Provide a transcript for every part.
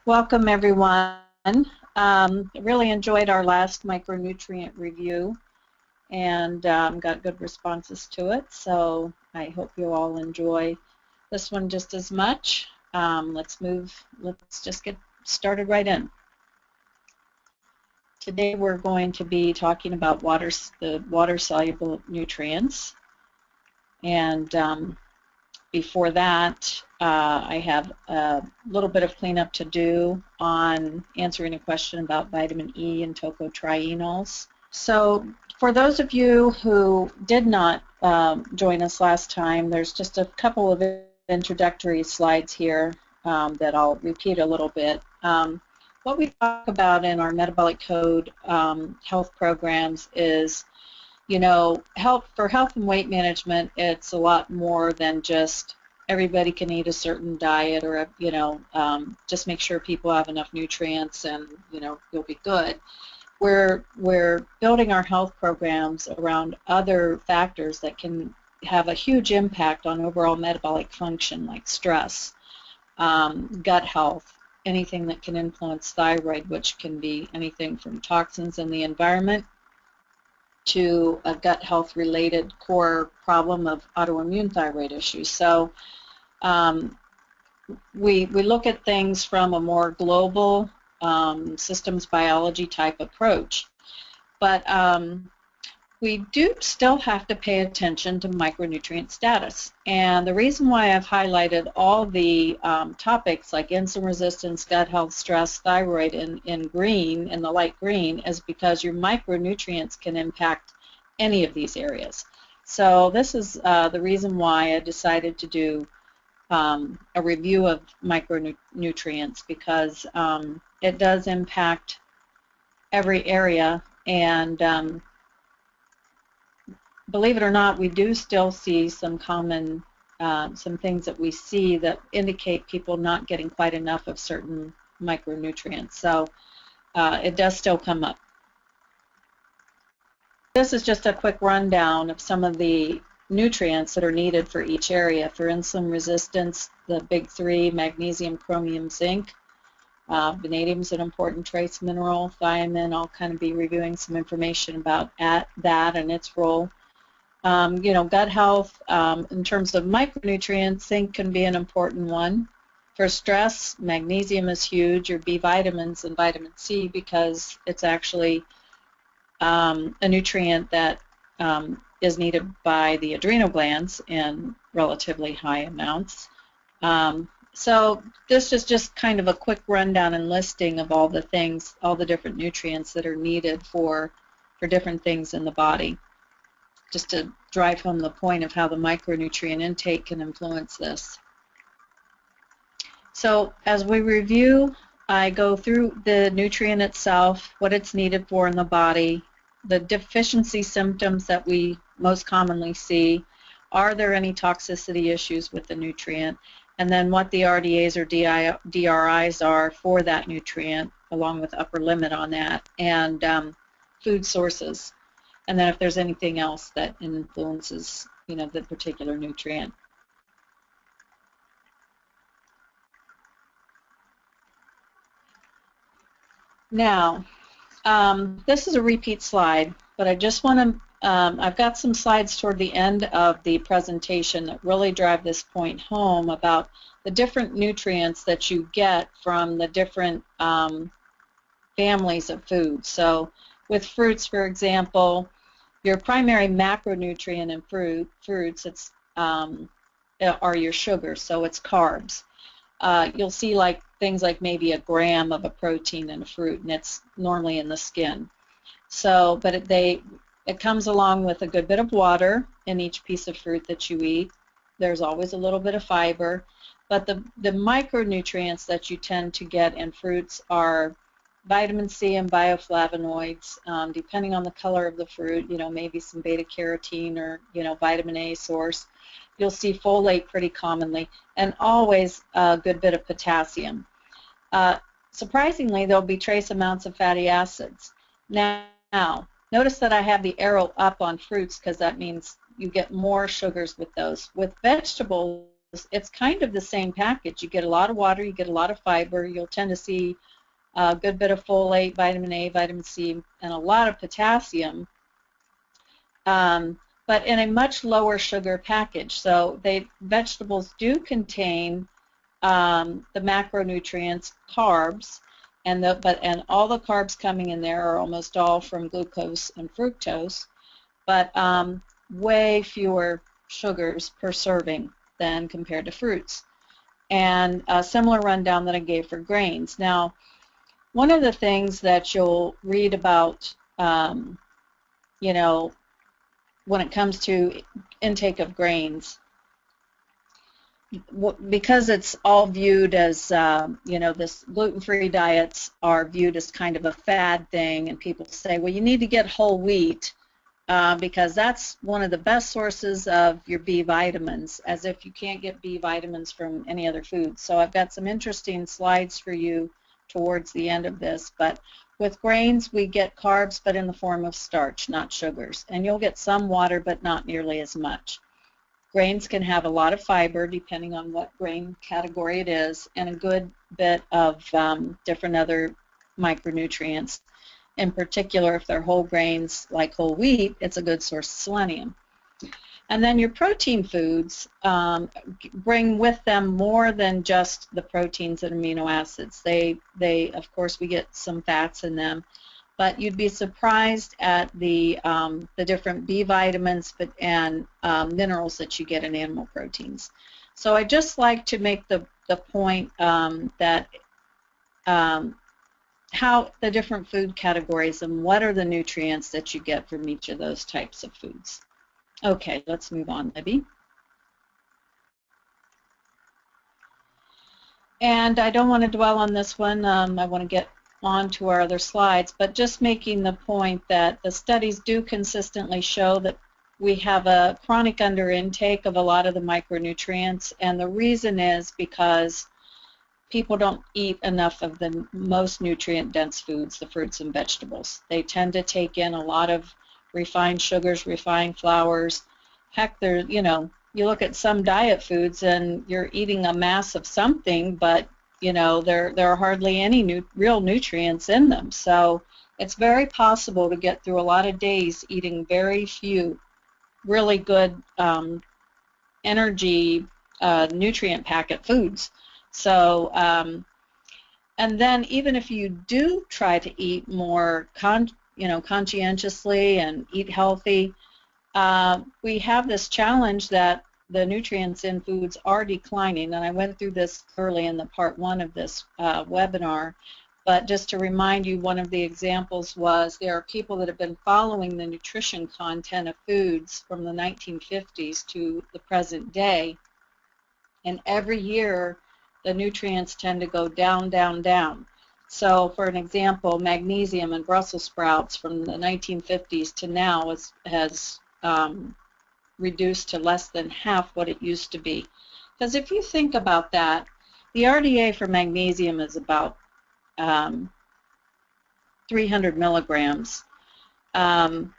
Welcome, everyone. Really enjoyed our last micronutrient review and got good responses to it, so I hope you all enjoy this one just as much. Let's just get started right in. Today we're going to be talking about the water-soluble nutrients, and before that, I have a little bit of cleanup to do on answering a question about vitamin E and tocotrienols. So for those of you who did not join us last time, there's just a couple of introductory slides here that I'll repeat a little bit. What we talk about in our metabolic code health programs is, you know, for health and weight management, it's a lot more than just everybody can eat a certain diet or, just make sure people have enough nutrients and, you'll be good. We're building our health programs around other factors that can have a huge impact on overall metabolic function, like stress, gut health, anything that can influence thyroid, which can be anything from toxins in the environment to a gut health related core problem of autoimmune thyroid issues. So we look at things from a more global systems biology type approach, but we do still have to pay attention to micronutrient status. And the reason why I've highlighted all the topics like insulin resistance, gut health, stress, thyroid in green, in the light green, is because your micronutrients can impact any of these areas. So this is the reason why I decided to do a review of micronutrients, because it does impact every area, and believe it or not, we do still see some common, some things that we see that indicate people not getting quite enough of certain micronutrients. So it does still come up. This is just a quick rundown of some of the nutrients that are needed for each area. For insulin resistance, the big three: magnesium, chromium, zinc. Vanadium is an important trace mineral. Thiamine, I'll kind of be reviewing some information about that and its role. Gut health, in terms of micronutrients, zinc can be an important one. For stress, magnesium is huge, your B vitamins and vitamin C, because it's actually a nutrient that is needed by the adrenal glands in relatively high amounts. So this is just kind of a quick rundown and listing of all the things, all the different nutrients that are needed for different things in the body, just to drive home the point of how the micronutrient intake can influence this. So as we review, I go through the nutrient itself, what it's needed for in the body, the deficiency symptoms that we most commonly see, are there any toxicity issues with the nutrient, and then what the RDAs or DRIs are for that nutrient, along with upper limit on that, and food sources, and then if there's anything else that influences, the particular nutrient. Now, this is a repeat slide, but I just want to, I've got some slides toward the end of the presentation that really drive this point home about the different nutrients that you get from the different families of food. So with fruits, for example, your primary macronutrient in fruits are your sugars, so it's carbs. You'll see things like maybe a gram of a protein in a fruit, and it's normally in the skin. So, but it comes along with a good bit of water in each piece of fruit that you eat. There's always a little bit of fiber, but the micronutrients that you tend to get in fruits are vitamin C and bioflavonoids, depending on the color of the fruit, maybe some beta-carotene or, vitamin A source. You'll see folate pretty commonly, and always a good bit of potassium. Surprisingly, there'll be trace amounts of fatty acids. Now, notice that I have the arrow up on fruits because that means you get more sugars with those. With vegetables, it's kind of the same package. You get a lot of water, you get a lot of fiber, you'll tend to see a good bit of folate, vitamin A, vitamin C, and a lot of potassium, but in a much lower sugar package. So vegetables do contain the macronutrients, carbs, and all the carbs coming in there are almost all from glucose and fructose, but way fewer sugars per serving than compared to fruits. And a similar rundown that I gave for grains. Now, one of the things that you'll read about, you know, when it comes to intake of grains, because it's all viewed as, you know, this gluten-free diets are viewed as kind of a fad thing, and people say, well, you need to get whole wheat because that's one of the best sources of your B vitamins, as if you can't get B vitamins from any other food. So I've got some interesting slides for you towards the end of this, but with grains we get carbs, but in the form of starch, not sugars, and you'll get some water, but not nearly as much. Grains can have a lot of fiber depending on what grain category it is, and a good bit of different other micronutrients. In particular, if they're whole grains like whole wheat, it's a good source of selenium. And then your protein foods bring with them more than just the proteins and amino acids. They of course, we get some fats in them, but you'd be surprised at the different B vitamins and minerals that you get in animal proteins. So I just like to make the point that how the different food categories and what are the nutrients that you get from each of those types of foods. Okay, let's move on, Libby. And I don't want to dwell on this one. I want to get on to our other slides, but just making the point that the studies do consistently show that we have a chronic underintake of a lot of the micronutrients, and the reason is because people don't eat enough of the most nutrient-dense foods, the fruits and vegetables. They tend to take in a lot of refined sugars, refined flours. Heck, you know, you look at some diet foods and you're eating a mass of something, but you know, there are hardly any real nutrients in them. So it's very possible to get through a lot of days eating very few really good energy nutrient packet foods. So and then even if you do try to eat more conscientiously and eat healthy, we have this challenge that the nutrients in foods are declining, and I went through this early in the part 1 of this webinar, but just to remind you, one of the examples was there are people that have been following the nutrition content of foods from the 1950s to the present day, and every year the nutrients tend to go down, down, down. So for an example, magnesium in Brussels sprouts from the 1950s to now has reduced to less than half what it used to be. Because if you think about that, the RDA for magnesium is about 300 milligrams. You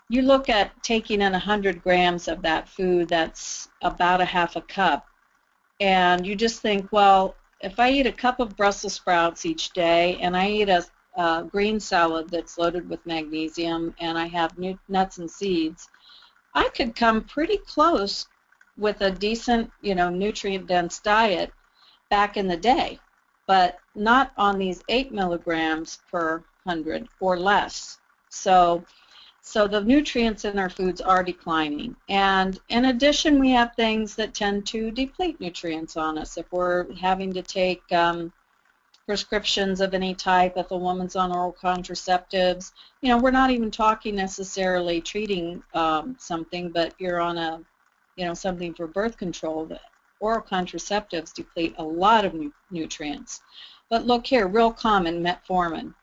look at taking in 100 grams of that food, that's about a half a cup. And you just think, well, if I eat a cup of Brussels sprouts each day and I eat a green salad that's loaded with magnesium and I have nuts and seeds, I could come pretty close with a decent, nutrient-dense diet back in the day, but not on these 8 milligrams per 100 or less. So the nutrients in our foods are declining. And in addition, we have things that tend to deplete nutrients on us. If we're having to take prescriptions of any type, if a woman's on oral contraceptives, we're not even talking necessarily treating something, but you're on a, something for birth control. The oral contraceptives deplete a lot of nutrients. But look here, real common, metformin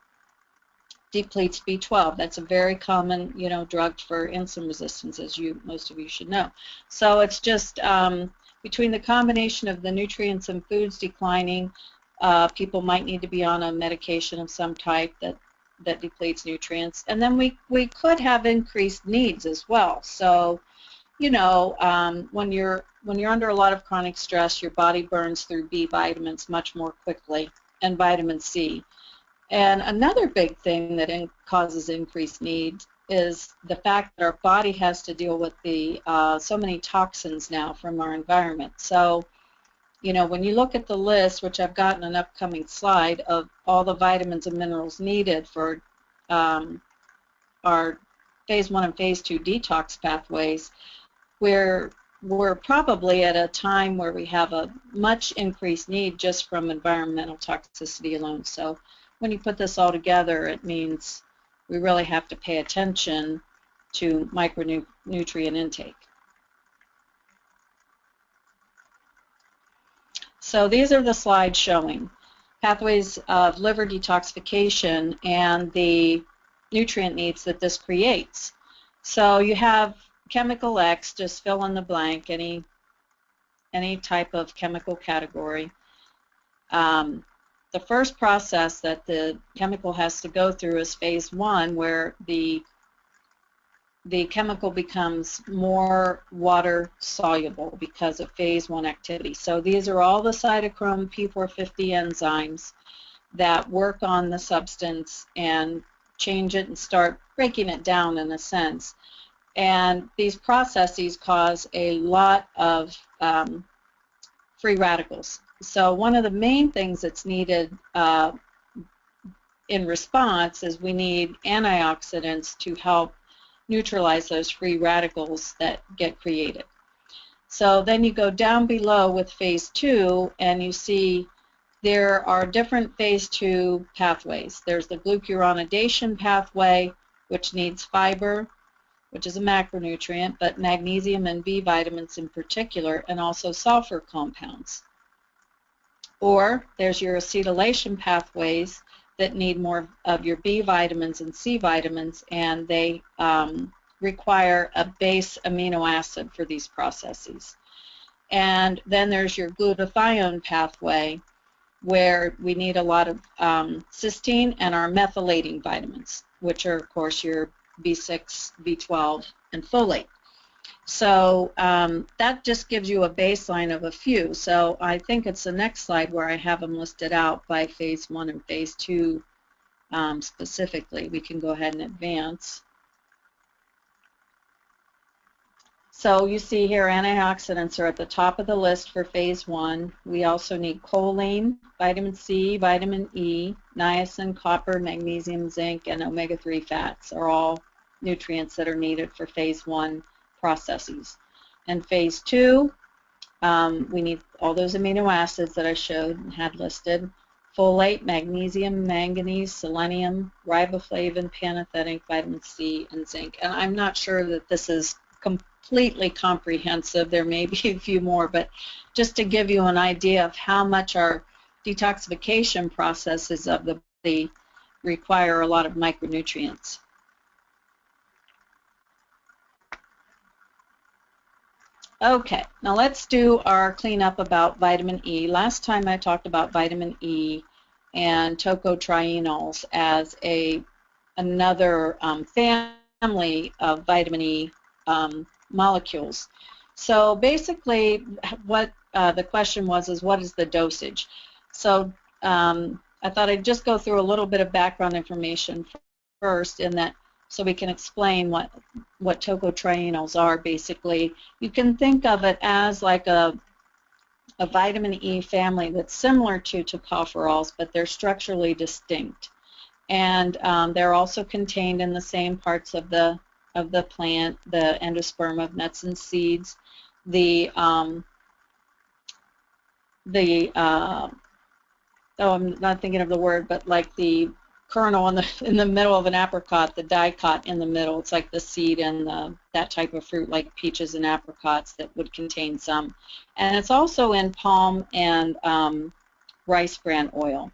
depletes B12. That's a very common, drug for insulin resistance, as most of you should know. So it's just between the combination of the nutrients in foods declining, people might need to be on a medication of some type that depletes nutrients, and then we could have increased needs as well. So you know, when you're under a lot of chronic stress, your body burns through B vitamins much more quickly, and vitamin C. And another big thing that causes increased need is the fact that our body has to deal with the so many toxins now from our environment. So, you know, when you look at the list, which I've got in an upcoming slide, of all the vitamins and minerals needed for our phase 1 and phase 2 detox pathways, we're probably at a time where we have a much increased need just from environmental toxicity alone. So when you put this all together, it means we really have to pay attention to micronutrient intake. So these are the slides showing pathways of liver detoxification and the nutrient needs that this creates. So you have chemical X, just fill in the blank, any type of chemical category. The first process that the chemical has to go through is phase 1, where the chemical becomes more water soluble because of phase 1 activity. So these are all the cytochrome P450 enzymes that work on the substance and change it and start breaking it down in a sense. And these processes cause a lot of free radicals. So one of the main things that's needed in response is we need antioxidants to help neutralize those free radicals that get created. So then you go down below with phase 2 and you see there are different phase 2 pathways. There's the glucuronidation pathway, which needs fiber, which is a macronutrient, but magnesium and B vitamins in particular, and also sulfur compounds. Or there's your acetylation pathways that need more of your B vitamins and C vitamins, and they require a base amino acid for these processes. And then there's your glutathione pathway, where we need a lot of cysteine and our methylating vitamins, which are, of course, your B6, B12, and folate. So that just gives you a baseline of a few. So I think it's the next slide where I have them listed out by phase 1 and phase 2 specifically. We can go ahead and advance. So you see here antioxidants are at the top of the list for phase 1. We also need choline, vitamin C, vitamin E, niacin, copper, magnesium, zinc, and omega-3 fats are all nutrients that are needed for phase 1 processes. And phase 2, we need all those amino acids that I showed and had listed: folate, magnesium, manganese, selenium, riboflavin, pantothenic, vitamin C, and zinc. And I'm not sure that this is completely comprehensive. There may be a few more, but just to give you an idea of how much our detoxification processes of the body require a lot of micronutrients. Okay, now let's do our cleanup about vitamin E. Last time I talked about vitamin E and tocotrienols as another family of vitamin E molecules. So basically what the question was is, what is the dosage? So I thought I'd just go through a little bit of background information first, in that so we can explain what tocotrienols are. Basically, you can think of it as like a vitamin E family that's similar to tocopherols, but they're structurally distinct. And they're also contained in the same parts of the plant, the endosperm of nuts and seeds, oh, I'm not thinking of the word, but like the kernel in the middle of an apricot, the dicot in the middle. It's like the seed and that type of fruit, like peaches and apricots, that would contain some. And it's also in palm and rice bran oil.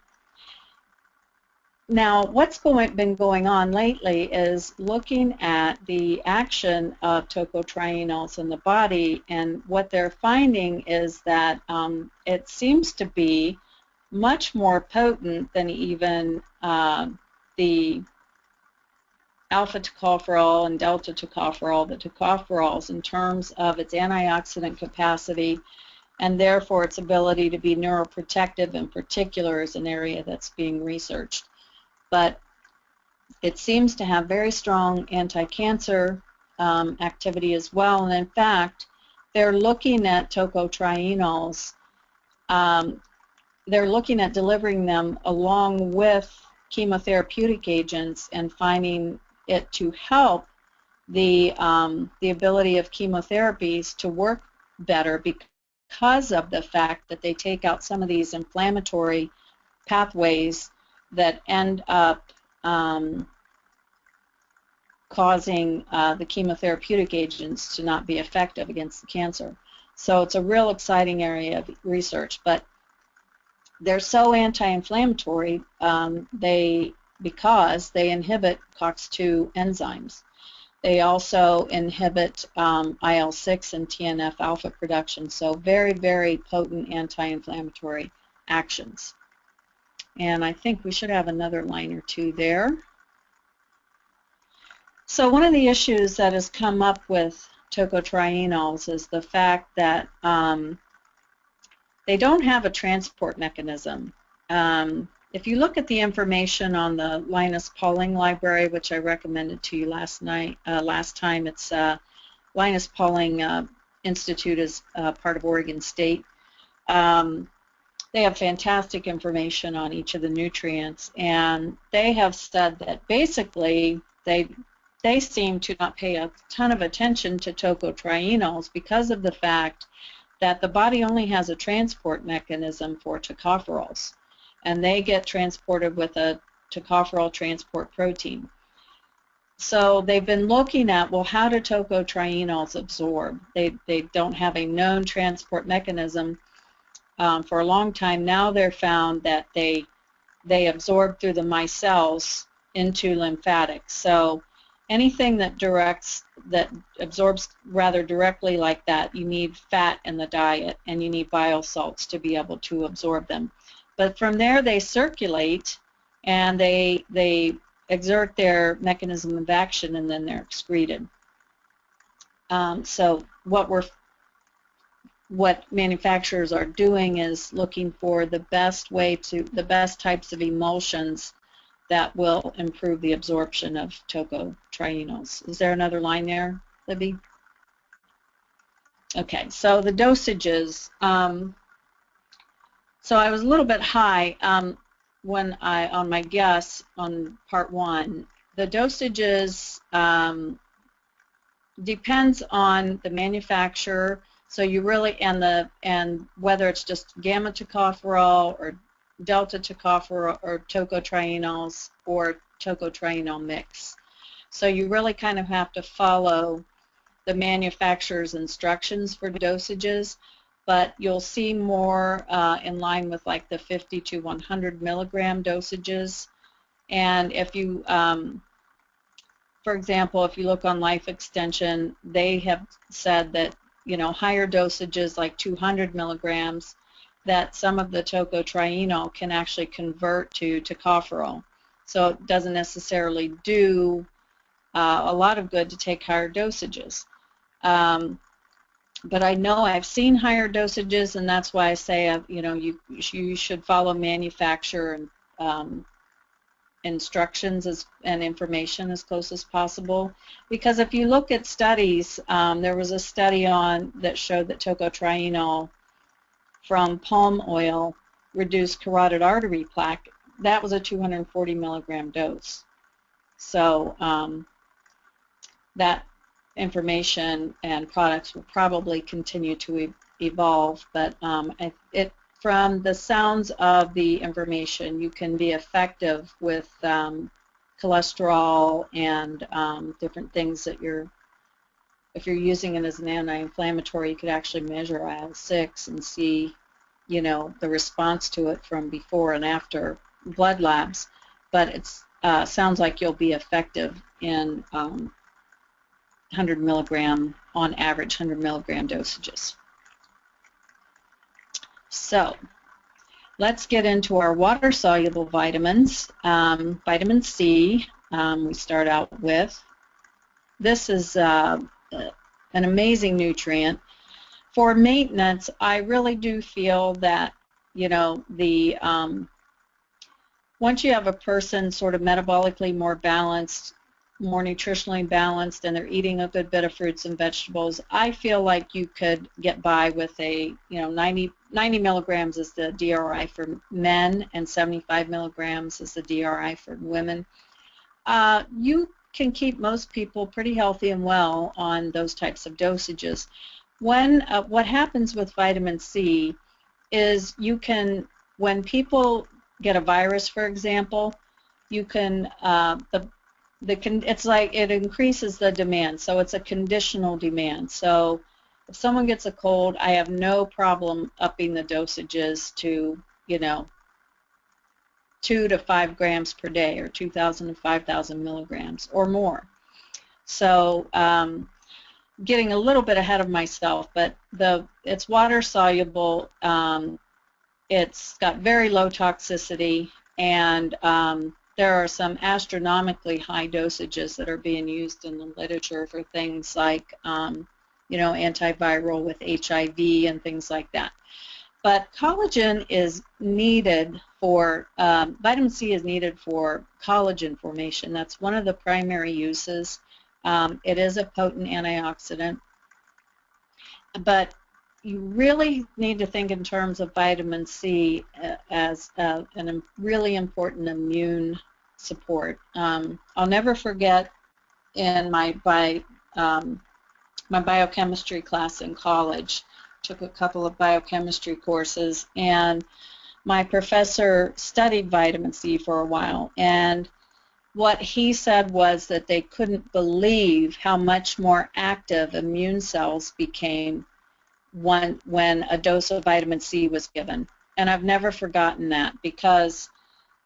Now, what's been going on lately is looking at the action of tocotrienols in the body, and what they're finding is that it seems to be much more potent than even the alpha tocopherol and delta tocopherol. The tocopherols, in terms of its antioxidant capacity and therefore its ability to be neuroprotective in particular, is an area that's being researched. But it seems to have very strong anti-cancer activity as well, and in fact, they're looking at tocotrienols. They're looking at delivering them along with chemotherapeutic agents and finding it to help the ability of chemotherapies to work better because of the fact that they take out some of these inflammatory pathways that end up causing the chemotherapeutic agents to not be effective against the cancer. So it's a real exciting area of research, but they're so anti-inflammatory because they inhibit COX-2 enzymes. They also inhibit IL-6 and TNF-alpha production, so very, very potent anti-inflammatory actions. And I think we should have another line or two there. So one of the issues that has come up with tocotrienols is the fact that they don't have a transport mechanism. If you look at the information on the Linus Pauling library, which I recommended to you last time, it's Linus Pauling Institute is part of Oregon State. They have fantastic information on each of the nutrients, and they have said that basically they seem to not pay a ton of attention to tocotrienols because of the fact that the body only has a transport mechanism for tocopherols, and they get transported with a tocopherol transport protein. So they've been looking at, well, how do tocotrienols absorb? They don't have a known transport mechanism for a long time. Now they're found that they absorb through the micelles into lymphatics. So anything that absorbs rather directly like that, you need fat in the diet and you need bile salts to be able to absorb them. But from there they circulate and they exert their mechanism of action and then they're excreted. So what manufacturers are doing is looking for the best types of emulsions that will improve the absorption of tocotrienols. Is there another line there, Libby? Okay, so the dosages. So I was a little bit high on my guess on part one. The dosages depends on the manufacturer. So you really and whether it's just gamma tocopherol or delta tocopherol or tocotrienols or tocotrienol mix. So you really kind of have to follow the manufacturer's instructions for dosages, but you'll see more in line with like the 50 to 100 milligram dosages. And if you, for example, if you look on Life Extension, they have said that, you know, higher dosages like 200 milligrams, that some of the tocotrienol can actually convert to tocopherol. So it doesn't necessarily do a lot of good to take higher dosages. But I know I've seen higher dosages, and that's why I say, you know, you should follow manufacturer instructions and information as close as possible. Because if you look at studies, there was a study that showed that tocotrienol from palm oil reduced carotid artery plaque. That was a 240 milligram dose. So that information and products will probably continue to evolve, but from the sounds of the information, you can be effective with cholesterol and different things that if you're using it as an anti-inflammatory, you could actually measure IL-6 and see, you know, the response to it from before and after blood labs. But it sounds like you'll be effective in 100 milligram, on average 100 milligram dosages. So let's get into our water-soluble vitamins. Vitamin C, we start out with. This is an amazing nutrient. For maintenance, I really do feel that, you know, the once you have a person sort of metabolically more balanced, more nutritionally balanced, and they're eating a good bit of fruits and vegetables, I feel like you could get by with a, you know, 90 milligrams is the DRI for men and 75 milligrams is the DRI for women. You can keep most people pretty healthy and well on those types of dosages. When what happens with vitamin C is you can, when people get a virus, for example, you can it's like it increases the demand, so it's a conditional demand. So if someone gets a cold, I have no problem upping the dosages to, you know, 2 to 5 grams per day, or 2,000 to 5,000 milligrams or more. So getting a little bit ahead of myself, but it's water soluble. It's got very low toxicity, and there are some astronomically high dosages that are being used in the literature for things like, you know, antiviral with HIV and things like that. But collagen is needed for, vitamin C is needed for collagen formation. That's one of the primary uses. It is a potent antioxidant. But you really need to think in terms of vitamin C as a really important immune support. I'll never forget in my biochemistry class in college, took a couple of biochemistry courses, and my professor studied vitamin C for a while, and what he said was that they couldn't believe how much more active immune cells became when a dose of vitamin C was given. And I've never forgotten that, because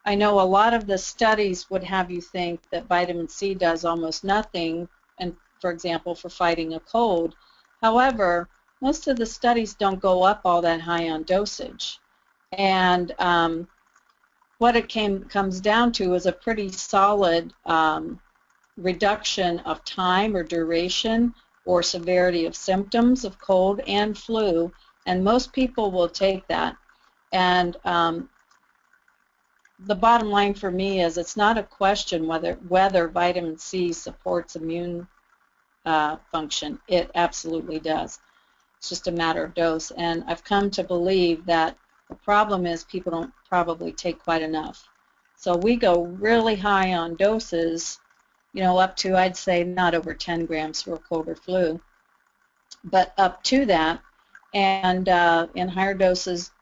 I know a lot of the studies would have you think that vitamin C does almost nothing, and for example, for fighting a cold. However, most of the studies don't go up all that high on dosage. And what it comes down to is a pretty solid reduction of time or duration or severity of symptoms of cold and flu, and most people will take that. And the bottom line for me is it's not a question whether vitamin C supports immune function. It absolutely does. It's just a matter of dose, and I've come to believe that the problem is people don't probably take quite enough. So we go really high on doses, you know, up to, I'd say, not over 10 grams for a cold or flu, but up to that, and in higher doses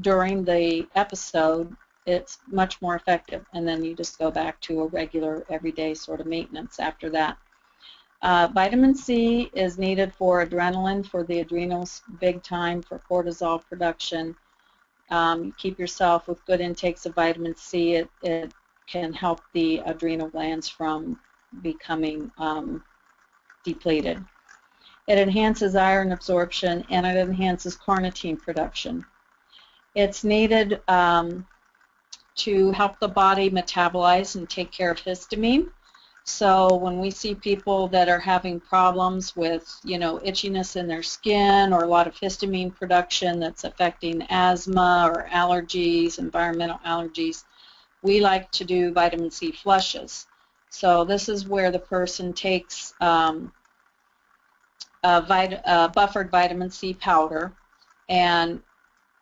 during the episode, it's much more effective, and then you just go back to a regular, everyday sort of maintenance after that. Vitamin C is needed for adrenaline, for the adrenals, big time, for cortisol production. Keep yourself with good intakes of vitamin C. It can help the adrenal glands from becoming depleted. It enhances iron absorption, and it enhances carnitine production. It's needed to help the body metabolize and take care of histamine. So when we see people that are having problems with, you know, itchiness in their skin, or a lot of histamine production that's affecting asthma or allergies, environmental allergies, we like to do vitamin C flushes. So this is where the person takes buffered vitamin C powder, and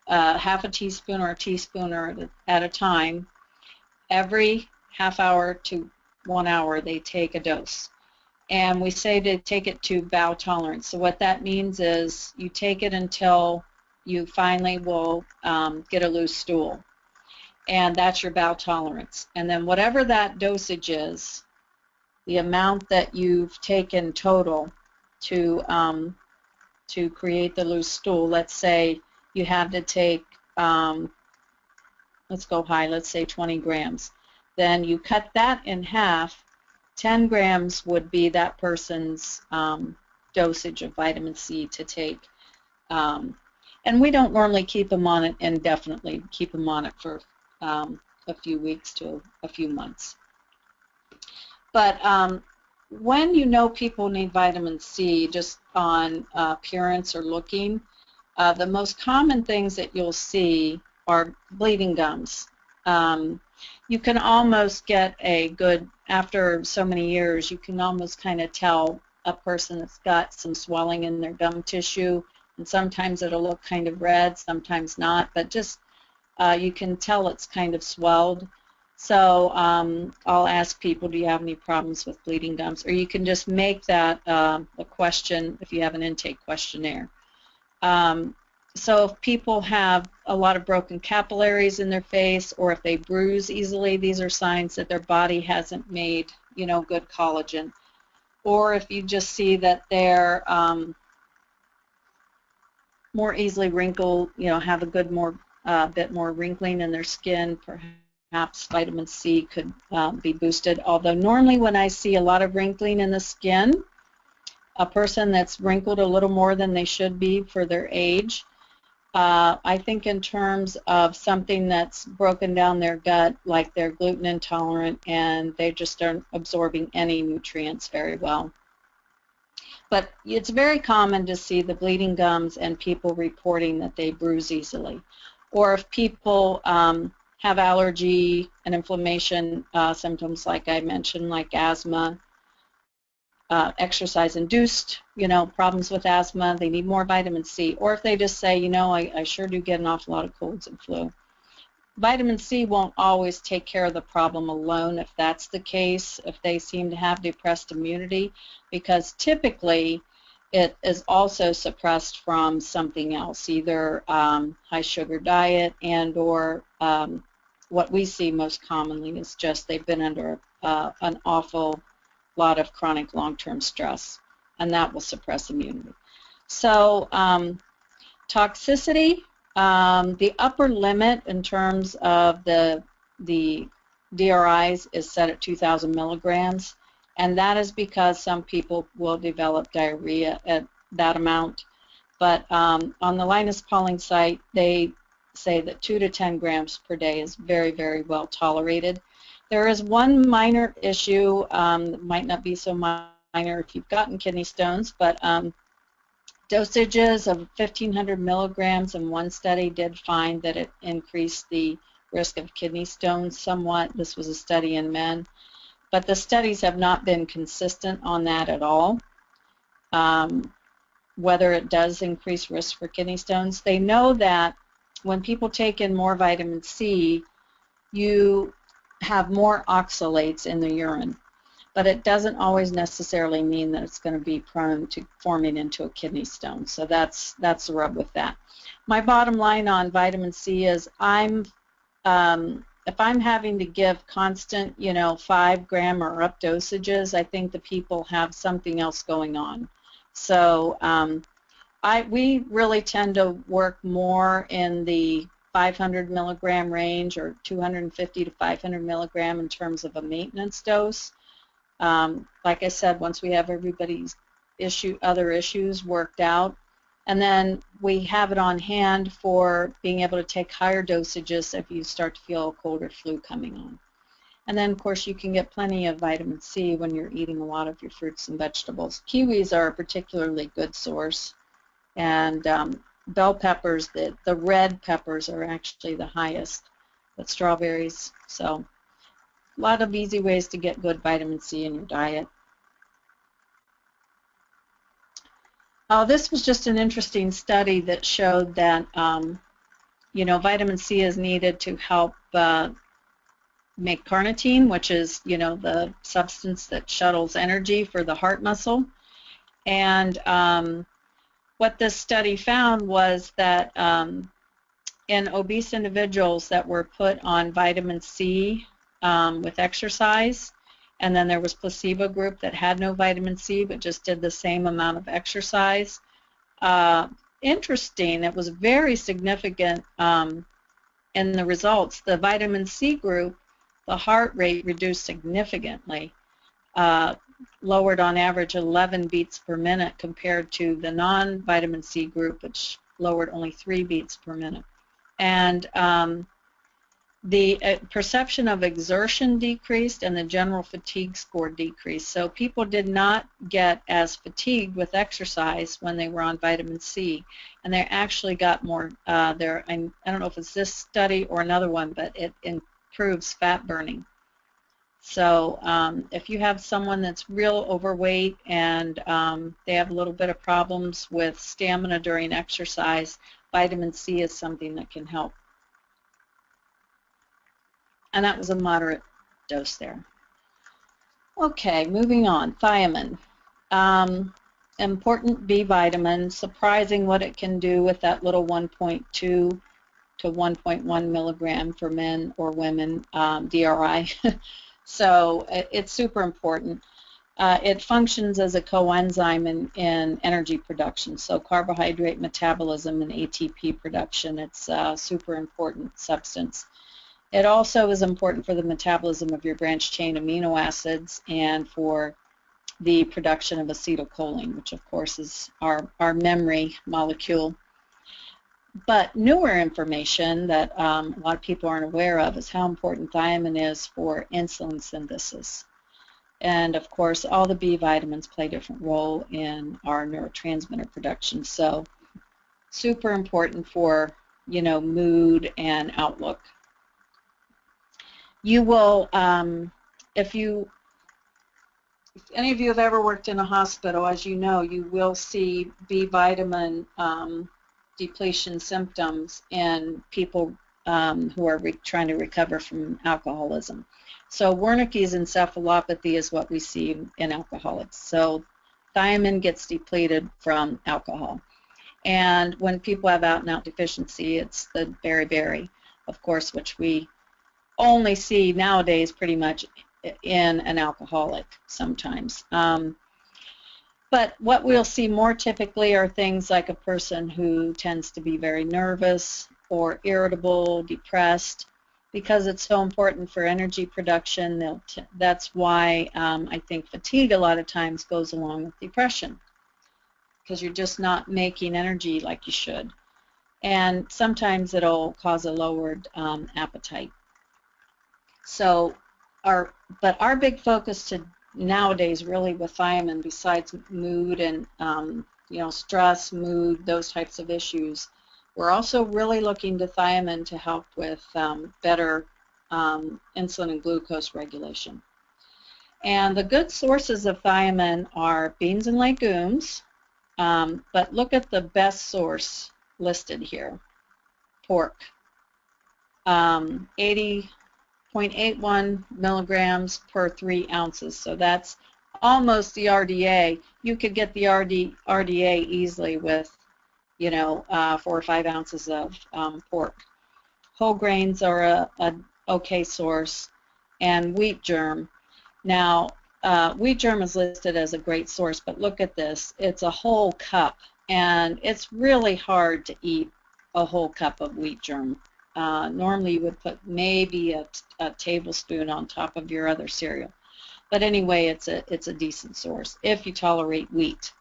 half a teaspoon or a teaspoon at a time. Every half hour to 1 hour they take a dose. And we say to take it to bowel tolerance. So what that means is you take it until you finally will get a loose stool. And that's your bowel tolerance. And then whatever that dosage is, the amount that you've taken total to create the loose stool, let's say you have to take, let's go high, let's say 20 grams. Then you cut that in half. 10 grams would be that person's dosage of vitamin C to take. And we don't normally keep them on it indefinitely, keep them on it for a few weeks to a few months. But when you know people need vitamin C just on appearance or looking, the most common things that you'll see are bleeding gums. You can almost get a good, after so many years, you can almost kind of tell a person that's got some swelling in their gum tissue, and sometimes it'll look kind of red, sometimes not, but just you can tell it's kind of swelled. So I'll ask people, do you have any problems with bleeding gums? Or you can just make that a question if you have an intake questionnaire. So if people have a lot of broken capillaries in their face, or if they bruise easily, these are signs that their body hasn't made, good collagen. Or if you just see that they're more easily wrinkled, have a good bit more wrinkling in their skin, perhaps vitamin C could be boosted. Although normally when I see a lot of wrinkling in the skin, a person that's wrinkled a little more than they should be for their age, I think in terms of something that's broken down their gut, like they're gluten intolerant and they just aren't absorbing any nutrients very well. But it's very common to see the bleeding gums and people reporting that they bruise easily. Or if people have allergy and inflammation symptoms, like I mentioned, like asthma, exercise-induced, problems with asthma, they need more vitamin C. Or if they just say, I sure do get an awful lot of colds and flu. Vitamin C won't always take care of the problem alone if that's the case, if they seem to have depressed immunity, because typically it is also suppressed from something else, either high sugar diet and or what we see most commonly is just they've been under an awful lot of chronic long-term stress, and that will suppress immunity. So toxicity, the upper limit in terms of the DRIs is set at 2,000 milligrams, and that is because some people will develop diarrhea at that amount. But on the Linus Pauling site, they say that 2 to 10 grams per day is very, very well tolerated. There is one minor issue that might not be so minor if you've gotten kidney stones, but dosages of 1,500 milligrams in one study did find that it increased the risk of kidney stones somewhat. This was a study in men, but the studies have not been consistent on that at all, whether it does increase risk for kidney stones. They know that when people take in more vitamin C, you have more oxalates in the urine, but it doesn't always necessarily mean that it's going to be prone to forming into a kidney stone. So that's the rub with that. My bottom line on vitamin C is if I'm having to give constant, 5 gram or up dosages, I think the people have something else going on. So we really tend to work more in the 500 milligram range, or 250 to 500 milligram in terms of a maintenance dose. Like I said, once we have everybody's other issues worked out, and then we have it on hand for being able to take higher dosages if you start to feel a cold or flu coming on. And then, of course, you can get plenty of vitamin C when you're eating a lot of your fruits and vegetables. Kiwis are a particularly good source, and bell peppers, the red peppers are actually the highest, but strawberries. So a lot of easy ways to get good vitamin C in your diet. This was just an interesting study that showed that vitamin C is needed to help make carnitine, which is the substance that shuttles energy for the heart muscle. And what this study found was that in obese individuals that were put on vitamin C with exercise, and then there was placebo group that had no vitamin C but just did the same amount of exercise. Interesting, it was very significant in the results. The vitamin C group, the heart rate reduced significantly, lowered on average 11 beats per minute compared to the non-vitamin C group, which lowered only 3 beats per minute. And The perception of exertion decreased and the general fatigue score decreased. So people did not get as fatigued with exercise when they were on vitamin C, and they actually got more, I don't know if it's this study or another one, but it improves fat burning. So if you have someone that's real overweight and they have a little bit of problems with stamina during exercise, vitamin C is something that can help. And that was a moderate dose there. Okay, moving on. Thiamine. Important B vitamin. Surprising what it can do with that little 1.2 to 1.1 milligram for men or women DRI. So it's super important. It functions as a coenzyme in energy production, so carbohydrate metabolism and ATP production. It's a super important substance. It also is important for the metabolism of your branched-chain amino acids and for the production of acetylcholine, which of course is our memory molecule. But newer information that a lot of people aren't aware of is how important thiamine is for insulin synthesis. And of course, all the B vitamins play a different role in our neurotransmitter production. So super important for, you know, mood and outlook. You will, if any of you have ever worked in a hospital, as you know, you will see B vitamin depletion symptoms in people who are trying to recover from alcoholism. So Wernicke's encephalopathy is what we see in alcoholics. So thiamine gets depleted from alcohol. And when people have out-and-out deficiency, it's the beriberi, of course, which we only see nowadays pretty much in an alcoholic sometimes. But what we'll see more typically are things like a person who tends to be very nervous or irritable, depressed, because it's so important for energy production. That's why I think fatigue a lot of times goes along with depression, because you're just not making energy like you should. And sometimes it'll cause a lowered appetite. So our big focus nowadays really with thiamine, besides mood and you know, stress, mood, those types of issues, we're also really looking to thiamine to help with better insulin and glucose regulation. And the good sources of thiamine are beans and legumes, but look at the best source listed here, pork. 80.81 milligrams per 3 ounces, so that's almost the RDA. You could get the RDA easily with, you know, 4 or 5 ounces of pork. Whole grains are a okay source, and wheat germ. Now, wheat germ is listed as a great source, but look at this. It's a whole cup, and it's really hard to eat a whole cup of wheat germ. Normally you would put maybe a tablespoon on top of your other cereal. But anyway, it's a decent source if you tolerate wheat.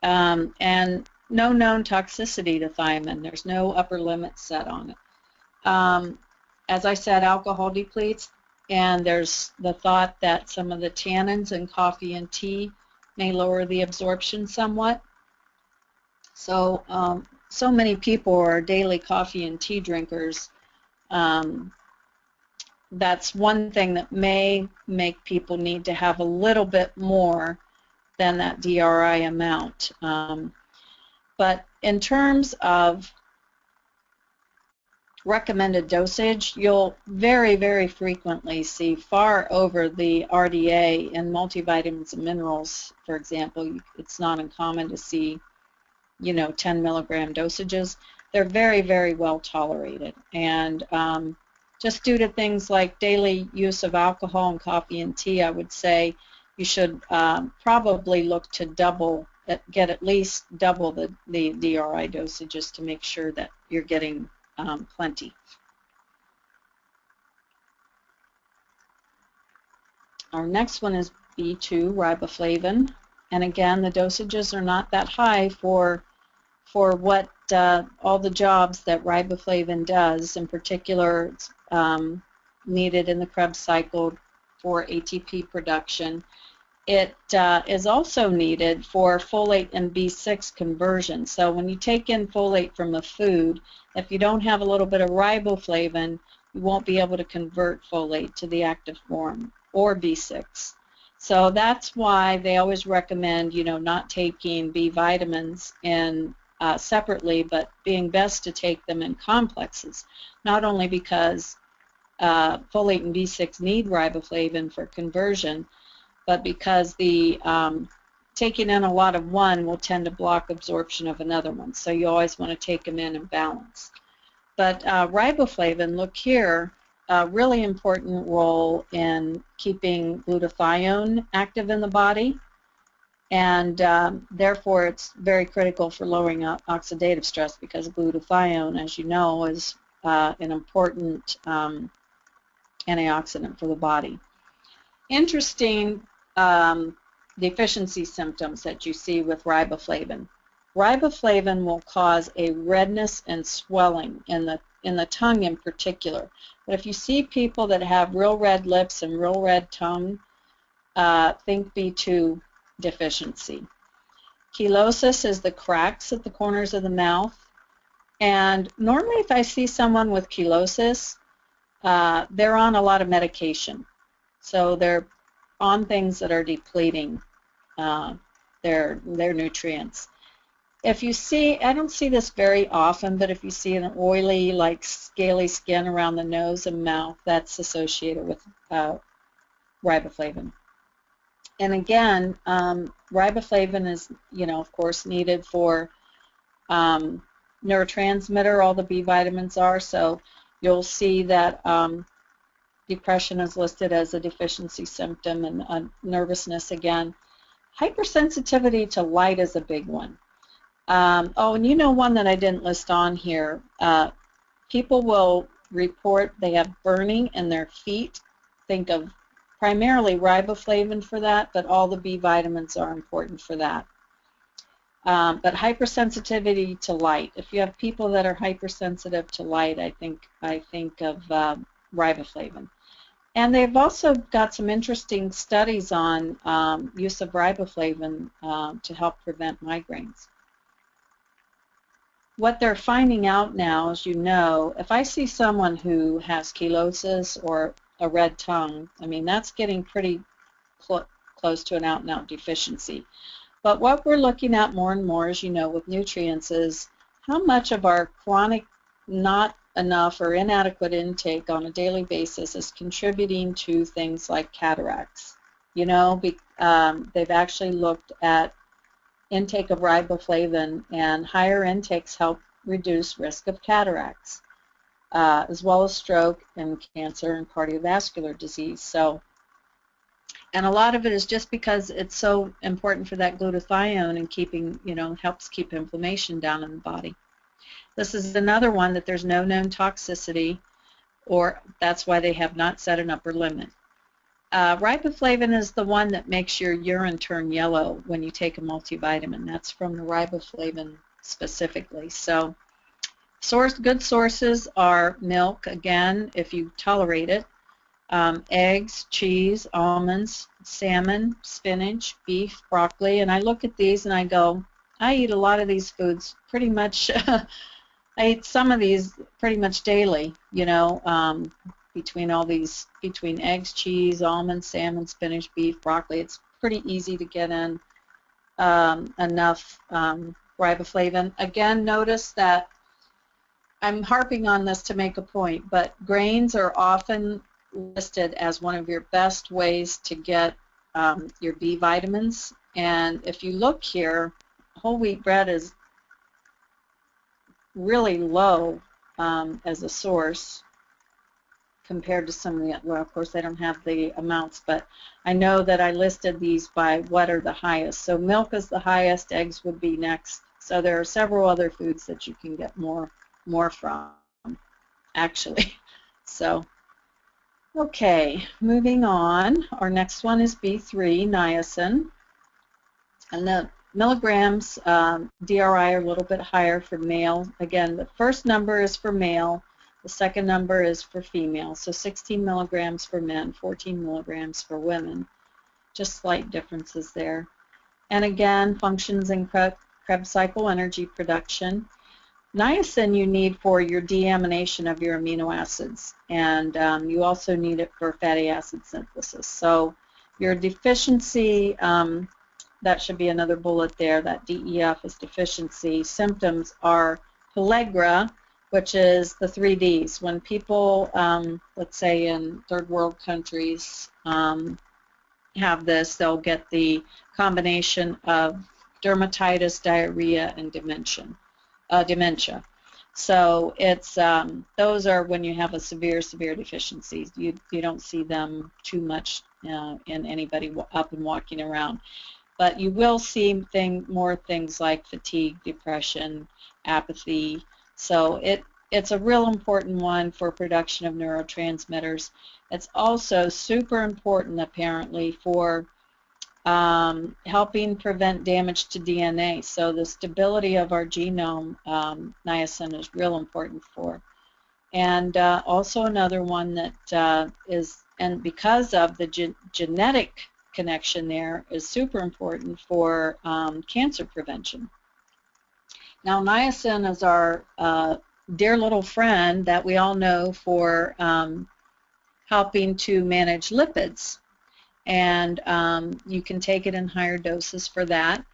And no known toxicity to thiamine. There's no upper limit set on it. As I said, alcohol depletes, and there's the thought that some of the tannins in coffee and tea may lower the absorption somewhat. So so many people are daily coffee and tea drinkers. That's one thing that may make people need to have a little bit more than that DRI amount. But in terms of recommended dosage, you'll very, very frequently see far over the RDA in multivitamins and minerals, for example. It's not uncommon to see, you know, 10 milligram dosages. They're very, very well tolerated. And just due to things like daily use of alcohol and coffee and tea, I would say you should probably look to get at least double the DRI dosages to make sure that you're getting plenty. Our next one is B2, riboflavin. And again, the dosages are not that high for what all the jobs that riboflavin does. In particular, it's needed in the Krebs cycle for ATP production. It is also needed for folate and B6 conversion. So when you take in folate from a food, if you don't have a little bit of riboflavin, you won't be able to convert folate to the active form or B6. So that's why they always recommend, you know, not taking B vitamins in separately, but being best to take them in complexes. Not only because folate and B6 need riboflavin for conversion, but because the taking in a lot of one will tend to block absorption of another one. So you always want to take them in balance. But riboflavin, look here, a really important role in keeping glutathione active in the body, and therefore it's very critical for lowering oxidative stress, because glutathione, as you know, is an important antioxidant for the body. Interesting deficiency symptoms that you see with riboflavin. Riboflavin will cause a redness and swelling in the tongue in particular. But if you see people that have real red lips and real red tongue, think B2 deficiency. Chelosis is the cracks at the corners of the mouth. And normally if I see someone with chelosis, they're on a lot of medication. So they're on things that are depleting their nutrients. If you see, I don't see this very often, but if you see an oily, like scaly skin around the nose and mouth, that's associated with riboflavin. And again, riboflavin is, you know, of course, needed for neurotransmitter. All the B vitamins are. So you'll see that depression is listed as a deficiency symptom, and nervousness again. Hypersensitivity to light is a big one. Oh, and you know one that I didn't list on here. People will report they have burning in their feet. Think of primarily riboflavin for that, but all the B vitamins are important for that. But hypersensitivity to light. If you have people that are hypersensitive to light, I think of riboflavin. And they've also got some interesting studies on use of riboflavin to help prevent migraines. What they're finding out now, as you know, if I see someone who has chelosis or a red tongue, I mean, that's getting pretty close to an out-and-out deficiency. But what we're looking at more and more, as you know, with nutrients is how much of our chronic not enough or inadequate intake on a daily basis is contributing to things like cataracts. You know, they've actually looked at intake of riboflavin, and higher intakes help reduce risk of cataracts, as well as stroke and cancer and cardiovascular disease. So, and a lot of it is just because it's so important for that glutathione and keeping, you know, helps keep inflammation down in the body. This is another one that there's no known toxicity, or that's why they have not set an upper limit. Riboflavin is the one that makes your urine turn yellow when you take a multivitamin. That's from the riboflavin specifically. So good sources are milk, again, if you tolerate it, eggs, cheese, almonds, salmon, spinach, beef, broccoli. And I look at these and I go, I eat a lot of these foods pretty much, I eat some of these pretty much daily, you know, between eggs, cheese, almonds, salmon, spinach, beef, broccoli. It's pretty easy to get in enough riboflavin. Again, notice that I'm harping on this to make a point, but grains are often listed as one of your best ways to get your B vitamins. And if you look here, whole wheat bread is really low as a source compared to some of the, well, of course, they don't have the amounts, but I know that I listed these by what are the highest. So milk is the highest, eggs would be next. So there are several other foods that you can get more from, actually. So, okay, moving on. Our next one is B3, niacin. And the milligrams DRI are a little bit higher for male. Again, the first number is for male. The The second number is for females, so 16 milligrams for men, 14 milligrams for women. Just slight differences there. And again, functions in Krebs cycle energy production. Niacin you need for your deamination of your amino acids, and you also need it for fatty acid synthesis. So your deficiency, that should be another bullet there, that DEF is deficiency. Symptoms are pellagra, which is the 3 Ds. When people, let's say in third world countries, have this, they'll get the combination of dermatitis, diarrhea, and dementia. So it's those are when you have a severe deficiency. You don't see them too much in anybody up and walking around, but you will see more things like fatigue, depression, apathy. So it's a real important one for production of neurotransmitters. It's also super important apparently for helping prevent damage to DNA. So the stability of our genome, niacin is real important for. And also another one that is, and because of the genetic connection there, is super important for cancer prevention. Now niacin is our dear little friend that we all know for helping to manage lipids. And you can take it in higher doses for that,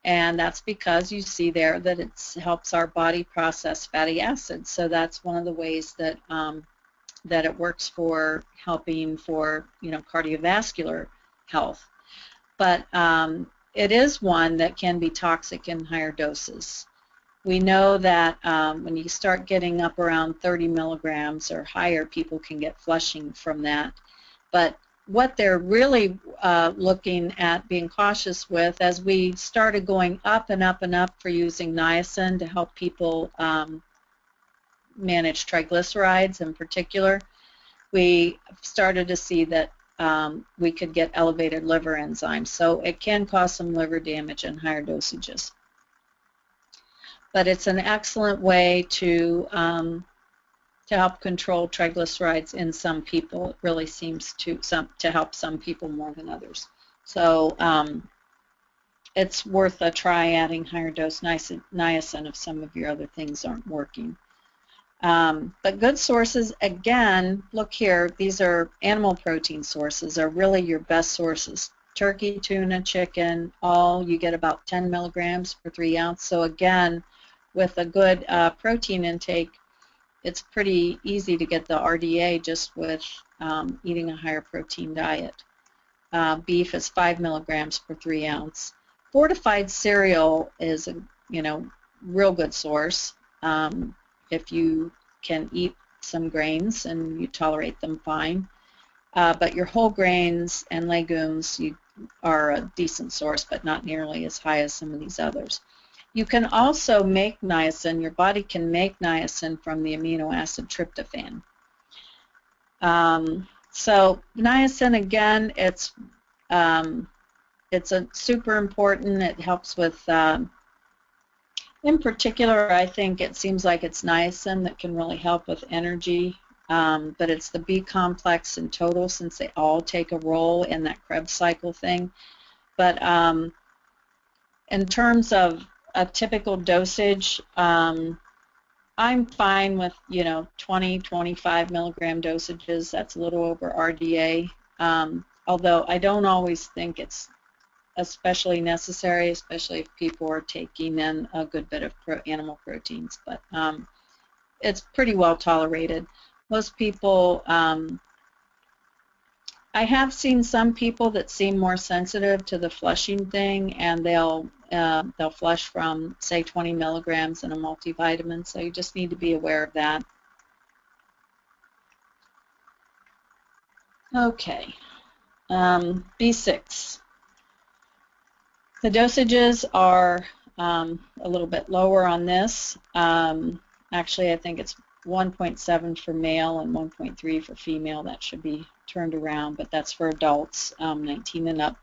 and that's because you see there that it helps our body process fatty acids. So that's one of the ways that that it works for helping for cardiovascular health. But it is one that can be toxic in higher doses. We know that when you start getting up around 30 milligrams or higher, people can get flushing from that. But what they're really looking at being cautious with, as we started going up and up and up for using niacin to help people manage triglycerides in particular, we started to see that we could get elevated liver enzymes. So it can cause some liver damage in higher dosages. But it's an excellent way to help control triglycerides in some people. It really seems to help some people more than others. So it's worth a try adding higher dose niacin if some of your other things aren't working. But good sources, again, look here, these are animal protein sources, are really your best sources. Turkey, tuna, chicken, all you get about 10 milligrams per 3 ounce. So again, with a good protein intake, it's pretty easy to get the RDA just with eating a higher protein diet. Beef is 5 milligrams per 3 ounce. Fortified cereal is a real good source if you can eat some grains and you tolerate them fine. But your whole grains and legumes are a decent source, but not nearly as high as some of these others. You can also make niacin, your body can make niacin from the amino acid tryptophan. So niacin, again, it's a super important. It helps with, in particular, I think it seems like it's niacin that can really help with energy, but it's the B complex in total, since they all take a role in that Krebs cycle thing. But in terms of a typical dosage, I'm fine with 20, 25 milligram dosages. That's a little over RDA, although I don't always think it's especially necessary, especially if people are taking in a good bit of animal proteins. But it's pretty well tolerated. Most people, I have seen some people that seem more sensitive to the flushing thing, and they'll flush from, say, 20 milligrams in a multivitamin, so you just need to be aware of that. Okay, B6. The dosages are a little bit lower on this. Actually, I think it's 1.7 for male and 1.3 for female. That should be turned around, but that's for adults 19 and up.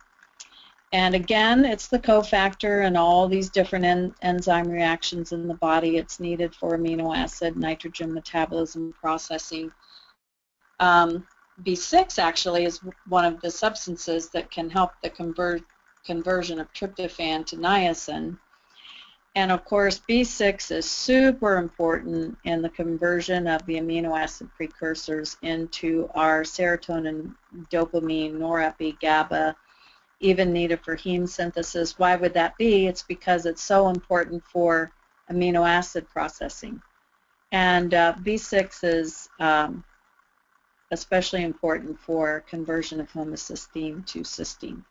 And again, it's the cofactor and all these different enzyme reactions in the body. It's needed for amino acid, nitrogen metabolism, processing. B6 actually is one of the substances that can help the conversion of tryptophan to niacin. And of course, B6 is super important in the conversion of the amino acid precursors into our serotonin, dopamine, norepi, GABA, even needed for heme synthesis. Why would that be? It's because it's so important for amino acid processing. And B6 is especially important for conversion of homocysteine to cysteine.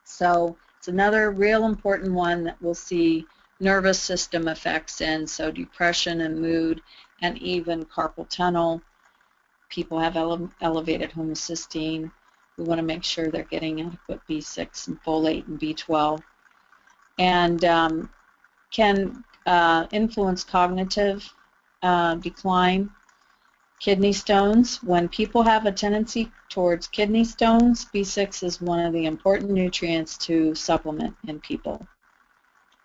So it's another real important one that we'll see nervous system effects in, so depression and mood and even carpal tunnel. People have elevated homocysteine. We want to make sure they're getting adequate B6 and folate and B12. And can influence cognitive decline. Kidney stones. When people have a tendency towards kidney stones, B6 is one of the important nutrients to supplement in people.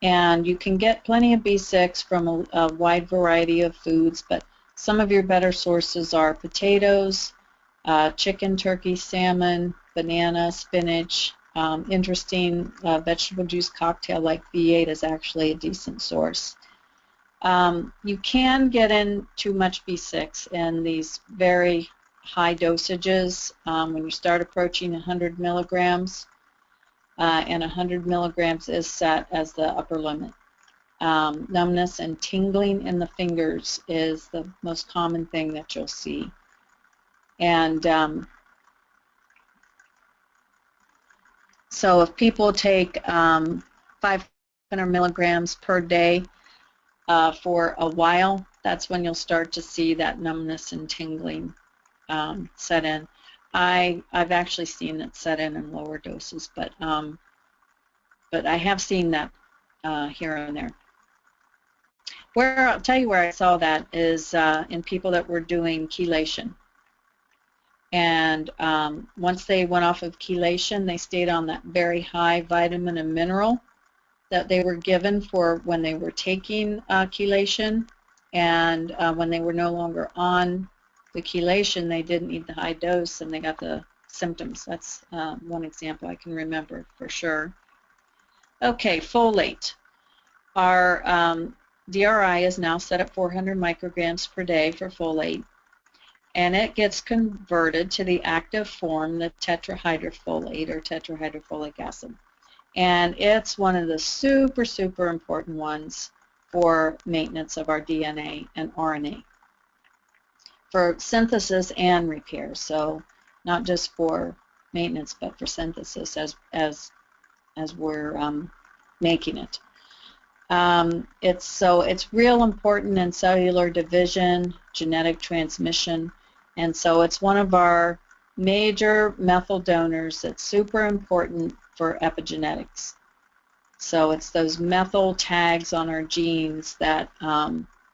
And you can get plenty of B6 from a wide variety of foods, but some of your better sources are potatoes, chicken, turkey, salmon, banana, spinach. Interesting vegetable juice cocktail like B8 is actually a decent source. You can get in too much B6 in these very high dosages when you start approaching 100 milligrams, and 100 milligrams is set as the upper limit. Numbness and tingling in the fingers is the most common thing that you'll see. And so if people take 500 milligrams per day for a while, that's when you'll start to see that numbness and tingling set in. I've actually seen it set in lower doses, but I have seen that here and there. Where I'll tell you where I saw that is in people that were doing chelation. And once they went off of chelation, they stayed on that very high vitamin and mineral that they were given for when they were taking chelation, and when they were no longer on the chelation, they didn't need the high dose and they got the symptoms. That's one example I can remember for sure. Okay, folate. Our DRI is now set at 400 micrograms per day for folate, and it gets converted to the active form, the tetrahydrofolate or tetrahydrofolic acid. And it's one of the super, super important ones for maintenance of our DNA and RNA, for synthesis and repair. So not just for maintenance, but for synthesis as we're making it. It's real important in cellular division, genetic transmission, and so it's one of our major methyl donors that's super important for epigenetics. So it's those methyl tags on our genes that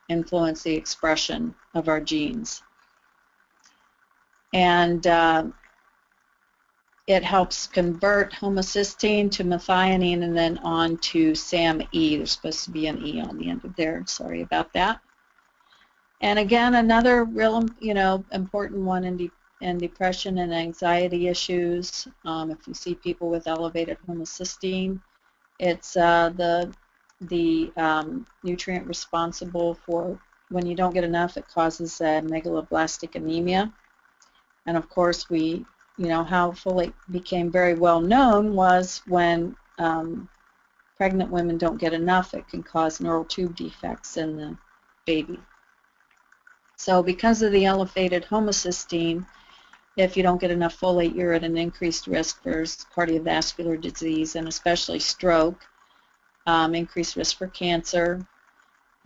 influence the expression of our genes. And it helps convert homocysteine to methionine and then on to SAMe. There's supposed to be an E on the end of there. Sorry about that. And again, another real, important one in depression and anxiety issues. If you see people with elevated homocysteine, it's the nutrient responsible for when you don't get enough, it causes megaloblastic anemia. And of course, how folate became very well known was when pregnant women don't get enough, it can cause neural tube defects in the baby. So because of the elevated homocysteine, if you don't get enough folate, you're at an increased risk for cardiovascular disease and especially stroke, increased risk for cancer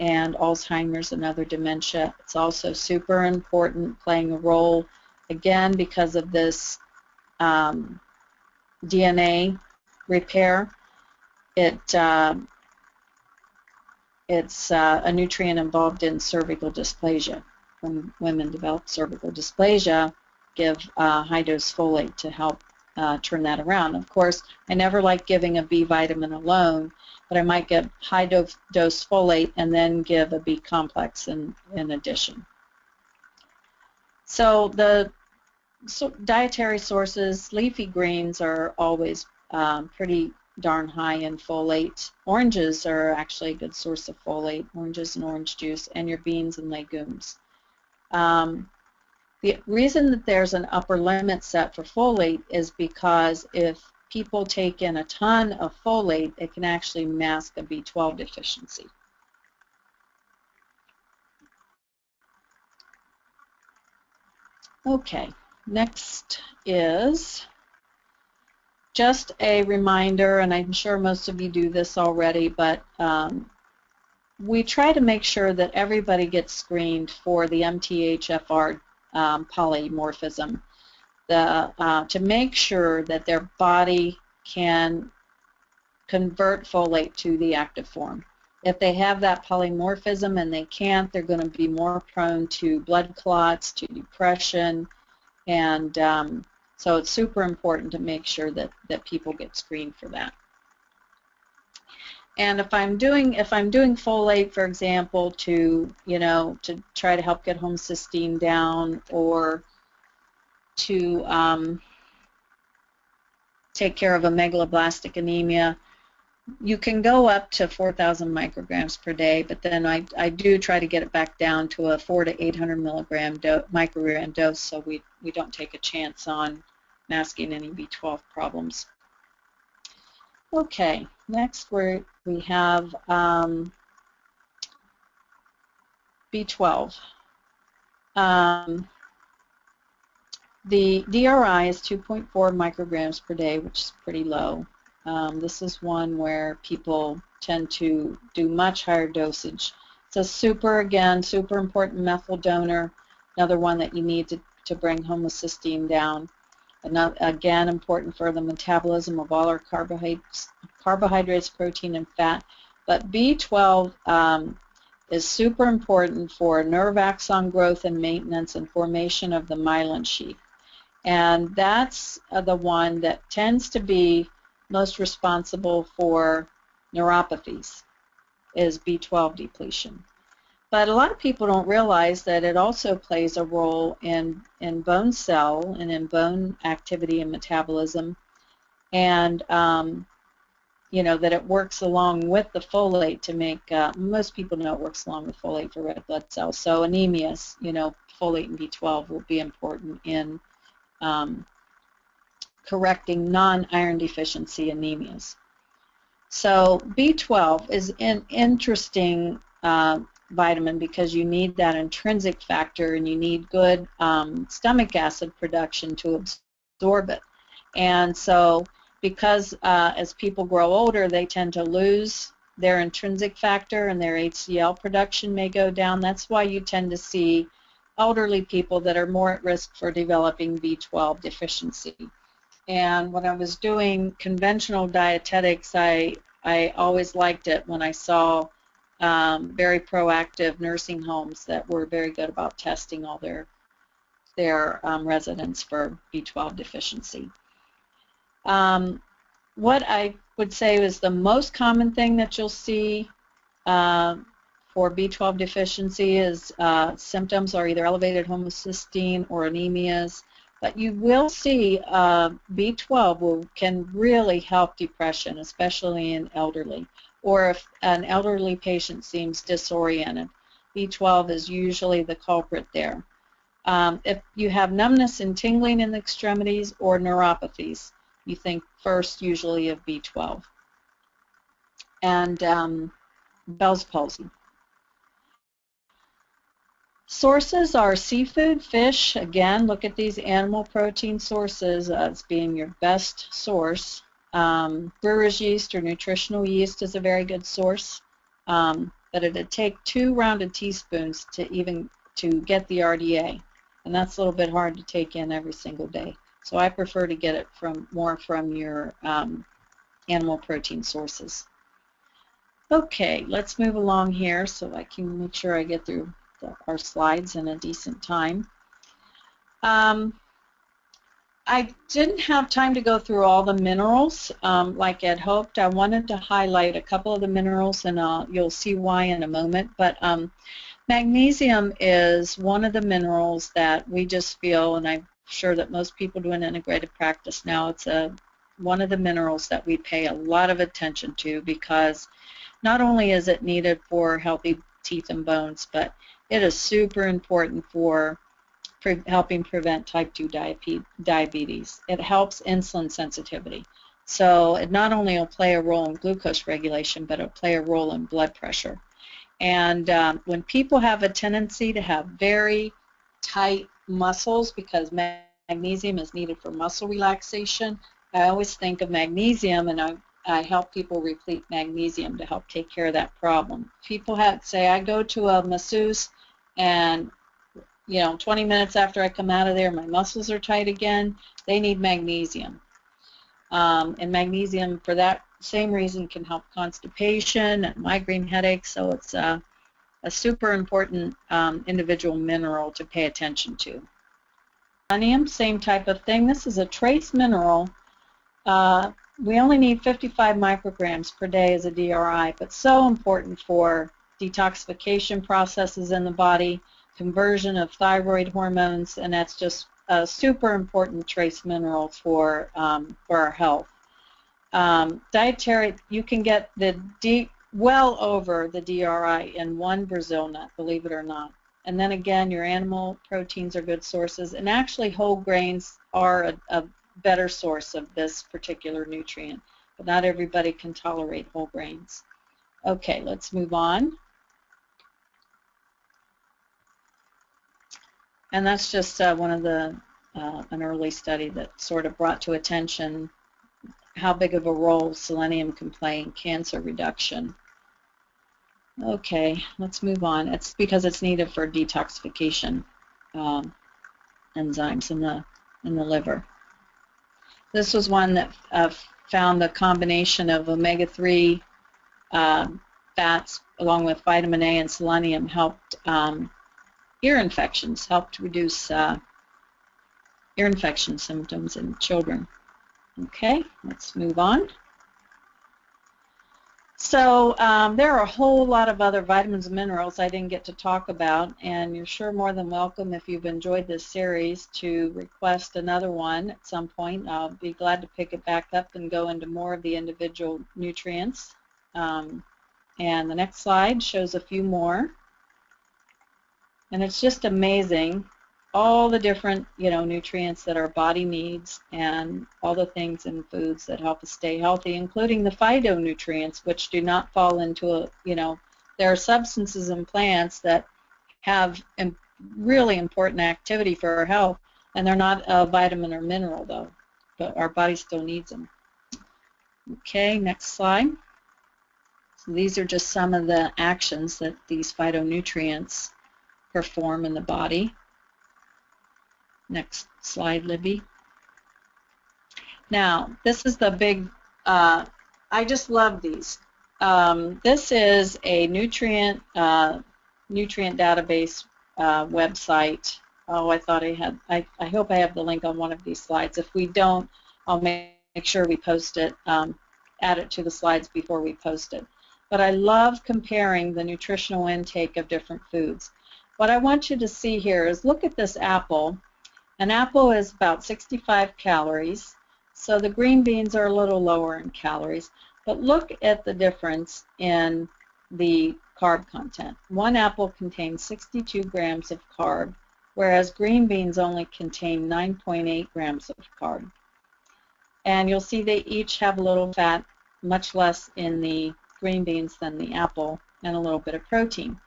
and Alzheimer's and other dementia. It's also super important, playing a role, again, because of this DNA repair. It's a nutrient involved in cervical dysplasia. When women develop cervical dysplasia, give high-dose folate to help turn that around. Of course, I never like giving a B vitamin alone, but I might give high dose folate and then give a B complex in addition. So the dietary sources, leafy greens are always pretty darn high in folate. Oranges are actually a good source of folate, oranges and orange juice, and your beans and legumes. The reason that there's an upper limit set for folate is because if people take in a ton of folate, it can actually mask a B12 deficiency. Okay, next is just a reminder, and I'm sure most of you do this already, but we try to make sure that everybody gets screened for the MTHFR polymorphism, to make sure that their body can convert folate to the active form. If they have that polymorphism and they can't, they're going to be more prone to blood clots, to depression, and so it's super important to make sure that people get screened for that. And if I'm doing folate, for example, to try to help get homocysteine down, or to take care of a megaloblastic anemia, you can go up to 4,000 micrograms per day, but then I do try to get it back down to a 400 to 800 microgram dose, so we don't take a chance on masking any B12 problems. Okay, next we have B12. The DRI is 2.4 micrograms per day, which is pretty low. This is one where people tend to do much higher dosage. It's a super important methyl donor, another one that you need to bring homocysteine down. Again, important for the metabolism of all our carbohydrates, protein, and fat. But B12 is super important for nerve axon growth and maintenance and formation of the myelin sheath. And that's the one that tends to be most responsible for neuropathies, is B12 depletion. But a lot of people don't realize that it also plays a role in bone cell and in bone activity and metabolism, and that it works along with the folate to make, most people know it works along with folate for red blood cells. So anemias, folate and B12 will be important in correcting non-iron deficiency anemias. So B12 is an interesting vitamin because you need that intrinsic factor, and you need good stomach acid production to absorb it. And so because as people grow older, they tend to lose their intrinsic factor and their HCl production may go down. That's why you tend to see elderly people that are more at risk for developing B12 deficiency. And when I was doing conventional dietetics, I always liked it when I saw very proactive nursing homes that were very good about testing all their residents for B12 deficiency. What I would say is the most common thing that you'll see for B12 deficiency is symptoms are either elevated homocysteine or anemias, but you will see B12 can really help depression, especially in elderly, or if an elderly patient seems disoriented. B12 is usually the culprit there. If you have numbness and tingling in the extremities or neuropathies, you think first usually of B12. And Bell's palsy. Sources are seafood, fish. Again, look at these animal protein sources as being your best source. Brewer's yeast or nutritional yeast is a very good source, but it'd take 2 rounded teaspoons to get the RDA, and that's a little bit hard to take in every single day. So I prefer to get it more from your animal protein sources. Okay, let's move along here so I can make sure I get through our slides in a decent time. I didn't have time to go through all the minerals like I'd hoped. I wanted to highlight a couple of the minerals, and you'll see why in a moment. But magnesium is one of the minerals that we just feel, and I'm sure that most people do in integrated practice now, it's one of the minerals that we pay a lot of attention to, because not only is it needed for healthy teeth and bones, but it is super important for helping prevent type 2 diabetes. It helps insulin sensitivity. So it not only will play a role in glucose regulation, but it'll play a role in blood pressure. And when people have a tendency to have very tight muscles, because magnesium is needed for muscle relaxation, I always think of magnesium, and I help people replete magnesium to help take care of that problem. People say, I go to a masseuse, and 20 minutes after I come out of there, my muscles are tight again. They need magnesium. And magnesium, for that same reason, can help constipation and migraine headaches. So it's a super important individual mineral to pay attention to. Selenium, same type of thing. This is a trace mineral. We only need 55 micrograms per day as a DRI, but so important for detoxification processes in the body, conversion of thyroid hormones, and that's just a super important trace mineral for our health. Dietary, you can get well over the DRI in one Brazil nut, believe it or not. And then again, your animal proteins are good sources, and actually whole grains are a better source of this particular nutrient, but not everybody can tolerate whole grains. Okay, let's move on. And that's just one of an early study that sort of brought to attention how big of a role selenium can play in cancer reduction. Okay, let's move on. It's because it's needed for detoxification enzymes in the liver. This was one that found the combination of omega-3 fats along with vitamin A and selenium helped ear infections, helped reduce ear infection symptoms in children. Okay, let's move on. So there are a whole lot of other vitamins and minerals I didn't get to talk about, and you're sure more than welcome, if you've enjoyed this series, to request another one at some point. I'll be glad to pick it back up and go into more of the individual nutrients. And the next slide shows a few more. And it's just amazing, all the different, nutrients that our body needs, and all the things in foods that help us stay healthy, including the phytonutrients, which do not fall into there are substances in plants that have really important activity for our health, and they're not a vitamin or mineral, though, but our body still needs them. Okay, next slide. So these are just some of the actions that these phytonutrients perform in the body. Next slide, Libby. Now, this is the big, I just love these. This is a nutrient database website. Oh, I thought I had, I hope I have the link on one of these slides. If we don't, I'll make sure we post it, add it to the slides before we post it. But I love comparing the nutritional intake of different foods. What I want you to see here is look at this apple. An apple is about 65 calories, so the green beans are a little lower in calories, but look at the difference in the carb content. One apple contains 62 grams of carb, whereas green beans only contain 9.8 grams of carb. And you'll see they each have a little fat, much less in the green beans than the apple, and a little bit of protein.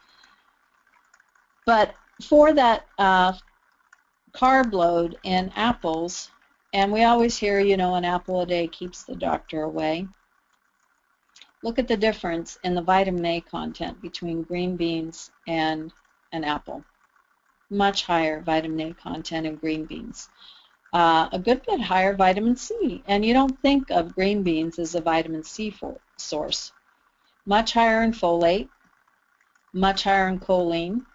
But for that carb load in apples, and we always hear, an apple a day keeps the doctor away. Look at the difference in the vitamin A content between green beans and an apple. Much higher vitamin A content in green beans. A good bit higher vitamin C, and you don't think of green beans as a vitamin C source. Much higher in folate, much higher in choline.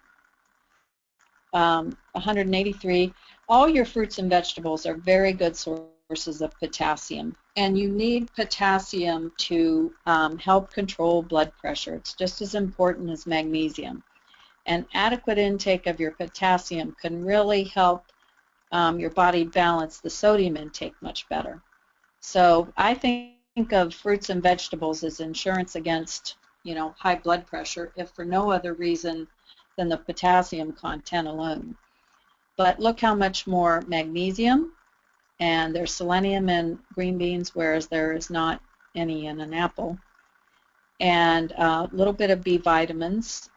183. all your fruits and vegetables are very good sources of potassium, and you need potassium to help control blood pressure. It's just as important as magnesium. And adequate intake of your potassium can really help your body balance the sodium intake much better. So I think of fruits and vegetables as insurance against, high blood pressure, if for no other reason than the potassium content alone. But look how much more magnesium, and there's selenium in green beans, whereas there is not any in an apple, and a little bit of B vitamins.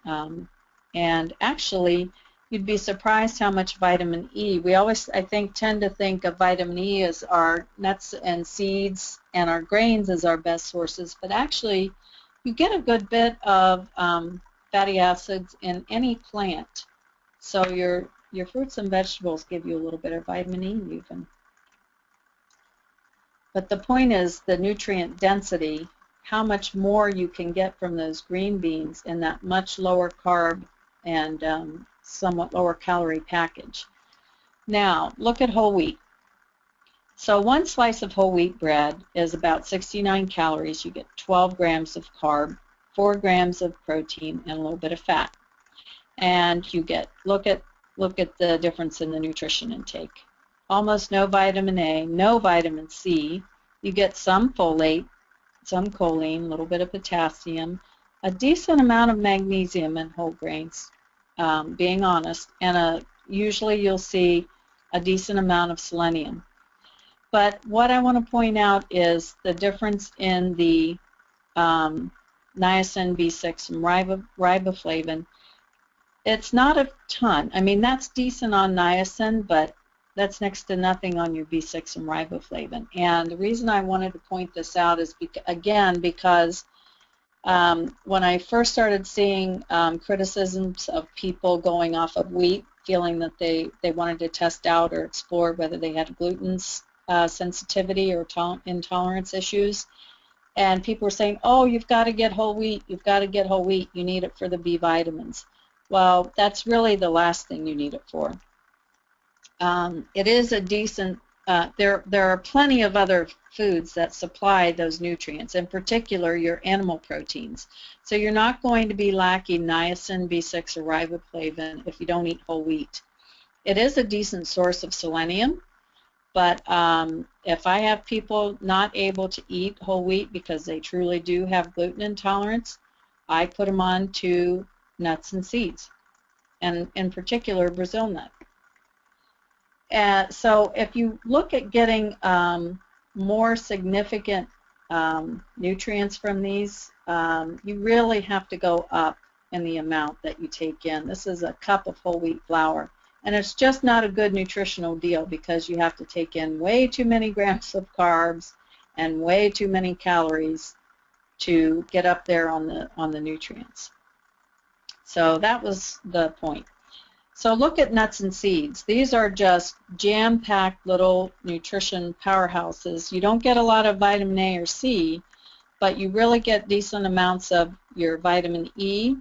And actually, you'd be surprised how much vitamin E. We always, I think, tend to think of vitamin E as our nuts and seeds and our grains as our best sources, but actually, you get a good bit of fatty acids in any plant. So your fruits and vegetables give you a little bit of vitamin E even. But the point is the nutrient density, how much more you can get from those green beans in that much lower carb and somewhat lower calorie package. Now, look at whole wheat. So one slice of whole wheat bread is about 69 calories. You get 12 grams of carb, 4 grams of protein, and a little bit of fat. And you get, look at the difference in the nutrition intake. Almost no vitamin A, no vitamin C. You get some folate, some choline, a little bit of potassium, a decent amount of magnesium in whole grains, being honest, and usually you'll see a decent amount of selenium. But what I want to point out is the difference in the niacin, B6, and riboflavin. It's not a ton. I mean, that's decent on niacin, but that's next to nothing on your B6 and riboflavin. And the reason I wanted to point this out is, because when I first started seeing criticisms of people going off of wheat, feeling that they wanted to test out or explore whether they had gluten sensitivity or intolerance issues, and people were saying, oh, you've got to get whole wheat, you've got to get whole wheat, you need it for the B vitamins. Well, that's really the last thing you need it for. It is a decent, there are plenty of other foods that supply those nutrients, in particular your animal proteins. So you're not going to be lacking niacin, B6, or riboflavin if you don't eat whole wheat. It is a decent source of selenium, but if I have people not able to eat whole wheat because they truly do have gluten intolerance, I put them on to nuts and seeds, and in particular Brazil nut. So if you look at getting more significant nutrients from these, you really have to go up in the amount that you take in. This is a cup of whole wheat flour, and it's just not a good nutritional deal because you have to take in way too many grams of carbs and way too many calories to get up there on the nutrients. So that was the point. So look at nuts and seeds. These are just jam-packed little nutrition powerhouses. You don't get a lot of vitamin A or C, but you really get decent amounts of your vitamin E,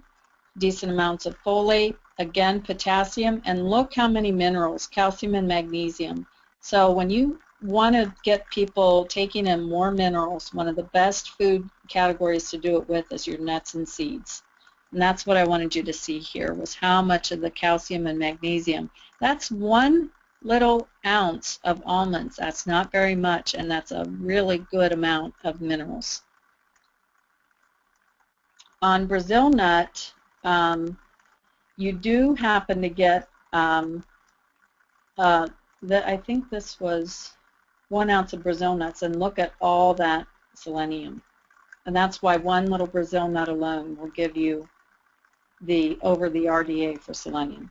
decent amounts of folate, again potassium, and look how many minerals, calcium and magnesium. So when you want to get people taking in more minerals, one of the best food categories to do it with is your nuts and seeds. And that's what I wanted you to see here, was how much of the calcium and magnesium. That's 1 little ounce of almonds. That's not very much, and that's a really good amount of minerals. On Brazil nut, you do happen to get, I think this was 1 ounce of Brazil nuts, and look at all that selenium. And that's why 1 little Brazil nut alone will give you over the RDA for selenium.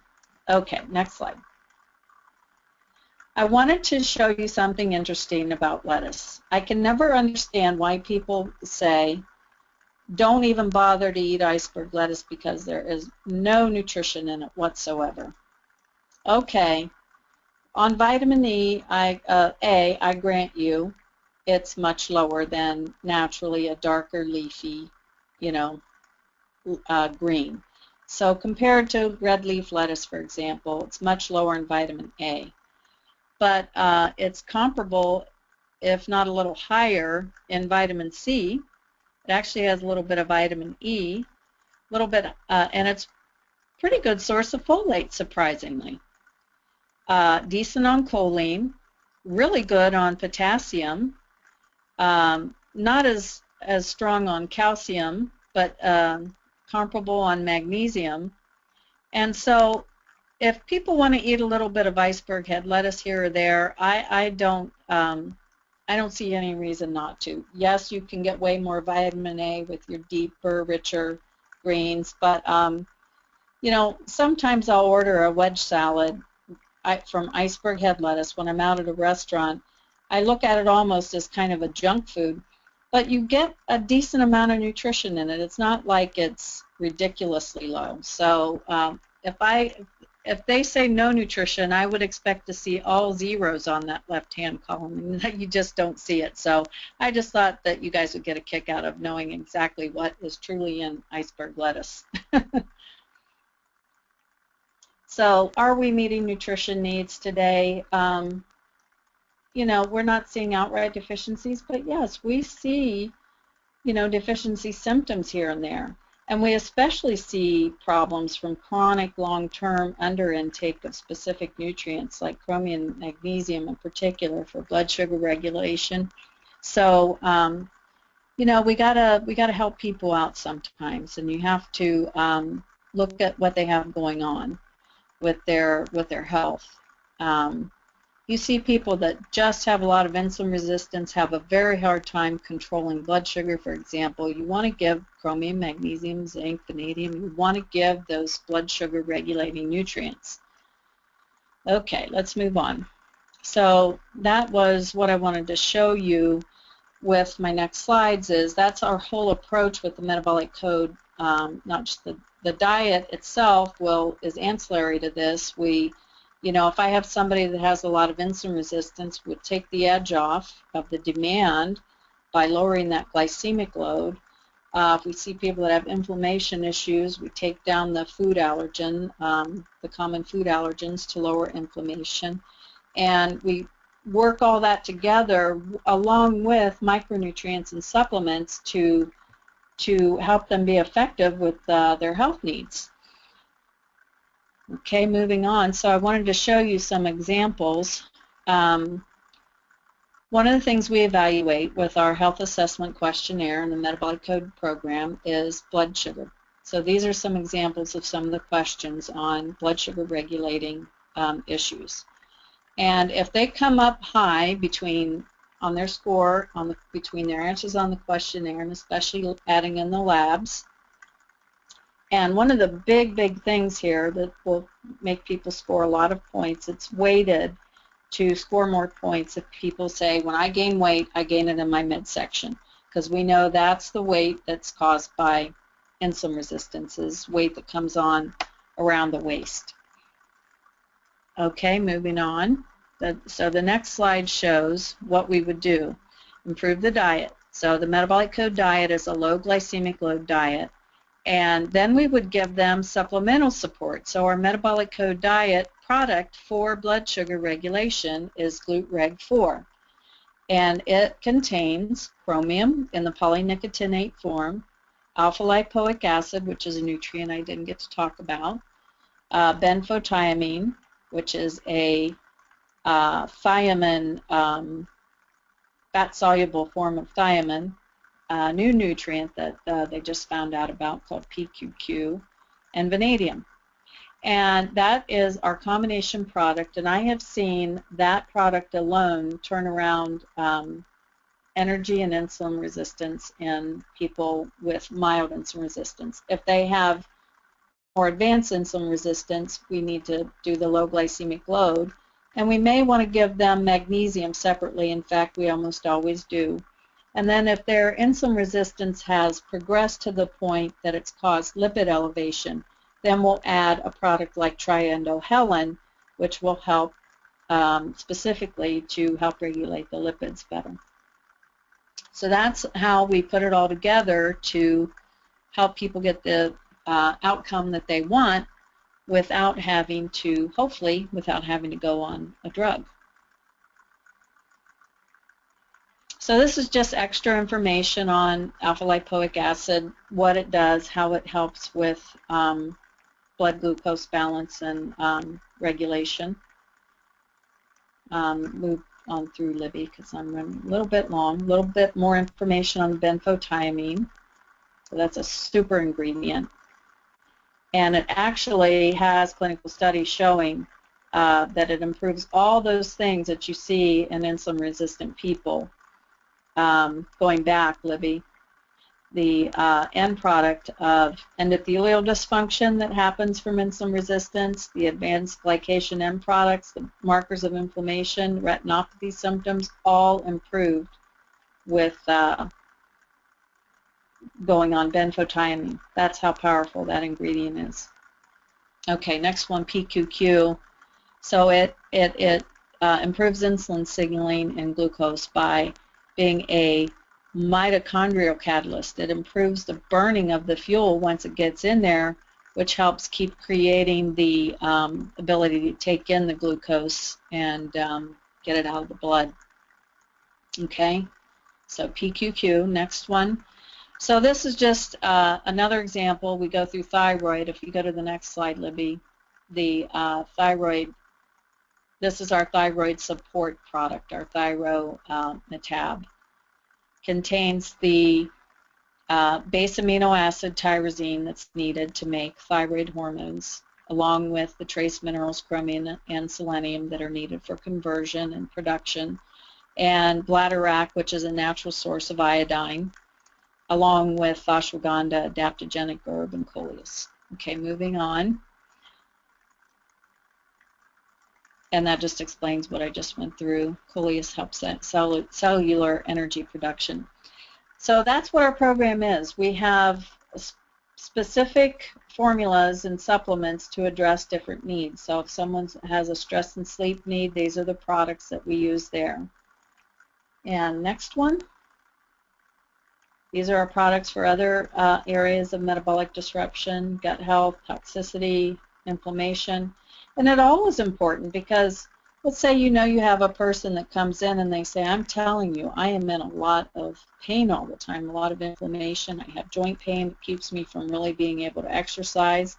Okay, next slide. I wanted to show you something interesting about lettuce. I can never understand why people say don't even bother to eat iceberg lettuce because there is no nutrition in it whatsoever. Okay, on vitamin E, I grant you, it's much lower than naturally a darker leafy, green. So compared to red leaf lettuce, for example, it's much lower in vitamin A. but it's comparable, if not a little higher, in vitamin C. It actually has a little bit of vitamin E, a little bit, and it's pretty good source of folate, surprisingly. Decent on choline, really good on potassium, not as strong on calcium, but comparable on magnesium. And so if people want to eat a little bit of iceberg head lettuce here or there, I don't see any reason not to. Yes, you can get way more vitamin A with your deeper, richer greens, but you know, sometimes I'll order a wedge salad from iceberg head lettuce when I'm out at a restaurant. I look at it almost as kind of a junk food, but you get a decent amount of nutrition in it. It's not like it's ridiculously low. So if they say no nutrition, I would expect to see all zeros on that left-hand column, and you just don't see it. So I just thought that you guys would get a kick out of knowing exactly what is truly in iceberg lettuce. So are we meeting nutrition needs today? You know, we're not seeing outright deficiencies, but yes, we see, you know, deficiency symptoms here and there. And we especially see problems from chronic long-term under-intake of specific nutrients like chromium and magnesium in particular for blood sugar regulation. So, you know, we gotta help people out sometimes, and you have to look at what they have going on with their health. You see people that just have a lot of insulin resistance, have a very hard time controlling blood sugar, for example. You want to give chromium, magnesium, zinc, vanadium. You want to give those blood sugar regulating nutrients. Okay, let's move on. So that was what I wanted to show you with my next slides. Is that's our whole approach with the metabolic code. Not just the diet itself is ancillary to this. You know, if I have somebody that has a lot of insulin resistance, we'll take the edge off of the demand by lowering that glycemic load. If we see people that have inflammation issues, we take down the food allergen, the common food allergens, to lower inflammation. And we work all that together along with micronutrients and supplements to help them be effective with their health needs. Okay, moving on. So I wanted to show you some examples. One of the things we evaluate with our health assessment questionnaire in the metabolic code program is blood sugar. So these are some examples of some of the questions on blood sugar regulating issues. And if they come up high on their score between their answers on the questionnaire, and especially adding in the labs. And one of the big things here that will make people score a lot of points, it's weighted to score more points if people say, when I gain weight, I gain it in my midsection, because we know that's the weight that's caused by insulin resistance, is weight that comes on around the waist. Okay, moving on. So the next slide shows what we would do. Improve the diet. So the metabolic code diet is a low glycemic load diet. And then we would give them supplemental support. So our metabolic code diet product for blood sugar regulation is GluteReg4. And it contains chromium in the polynicotinate form, alpha-lipoic acid, which is a nutrient I didn't get to talk about, benfotiamine, which is a thiamine, fat-soluble form of thiamine, a new nutrient that they just found out about called PQQ, and vanadium. And that is our combination product, and I have seen that product alone turn around energy and insulin resistance in people with mild insulin resistance. If they have more advanced insulin resistance, we need to do the low glycemic load, and we may want to give them magnesium separately. In fact, we almost always do. And then if their insulin resistance has progressed to the point that it's caused lipid elevation, then we'll add a product like triendohelin, which will help specifically to help regulate the lipids better. So that's how we put it all together to help people get the outcome that they want without having to, hopefully, without having to go on a drug. So this is just extra information on alpha-lipoic acid, what it does, how it helps with blood glucose balance and regulation. Move on through Libby because I'm running a little bit long. A little bit more information on benfotiamine. So that's a super ingredient. And it actually has clinical studies showing that it improves all those things that you see in insulin-resistant people. Going back, Libby, the end product of endothelial dysfunction that happens from insulin resistance, the advanced glycation end products, the markers of inflammation, retinopathy symptoms, all improved with going on benfotiamine. That's how powerful that ingredient is. Okay, next one, PQQ. So it improves insulin signaling and glucose by being a mitochondrial catalyst. It improves the burning of the fuel once it gets in there, which helps keep creating the ability to take in the glucose and get it out of the blood. Okay, so PQQ, next one. So this is just another example. We go through thyroid. If you go to the next slide, Libby, the thyroid, this is our thyroid support product, our Thyro-Metab. Contains the base amino acid tyrosine that's needed to make thyroid hormones, along with the trace minerals chromium and selenium that are needed for conversion and production, and bladderwrack, which is a natural source of iodine, along with ashwagandha, adaptogenic herb, and coleus. Okay, moving on. And that just explains what I just went through. Coleus helps that cellular energy production. So that's what our program is. We have specific formulas and supplements to address different needs. So if someone has a stress and sleep need, these are the products that we use there. And next one. These are our products for other areas of metabolic disruption, gut health, toxicity, inflammation. And it all is important because let's say you have a person that comes in and they say, I'm telling you, I am in a lot of pain all the time, a lot of inflammation. I have joint pain that keeps me from really being able to exercise.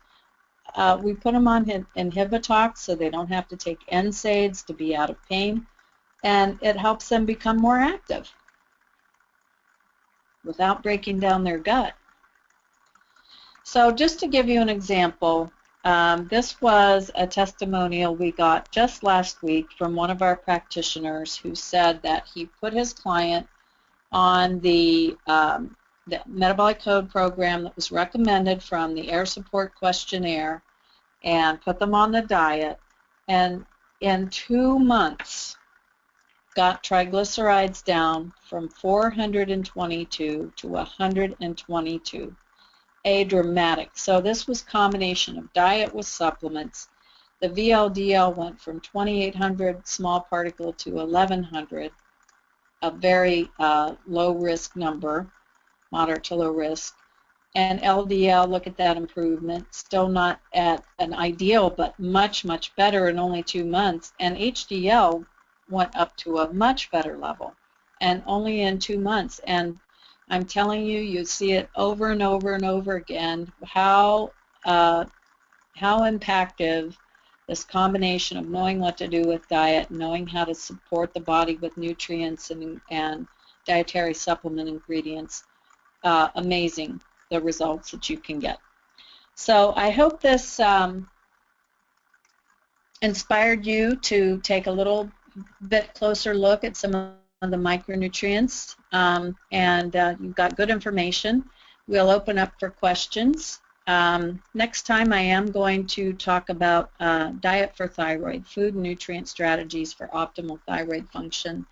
We put them on Inhibitox so they don't have to take NSAIDs to be out of pain, and it helps them become more active without breaking down their gut. So just to give you an example, this was a testimonial we got just last week from one of our practitioners who said that he put his client on the metabolic code program that was recommended from the Air Support Questionnaire and put them on the diet, and in 2 months got triglycerides down from 422 to 122. Dramatic. So this was combination of diet with supplements. The VLDL went from 2,800 small particle to 1,100, a very low risk number, moderate to low risk. And LDL, look at that improvement, still not at an ideal, but much, much better in only 2 months. And HDL went up to a much better level, and only in 2 months. And I'm telling you, you see it over and over and over again, how impactful this combination of knowing what to do with diet, knowing how to support the body with nutrients and dietary supplement ingredients. Amazing, the results that you can get. So I hope this inspired you to take a little bit closer look at some of the micronutrients, and you've got good information. We'll open up for questions. Next time I am going to talk about diet for thyroid, food and nutrient strategies for optimal thyroid function.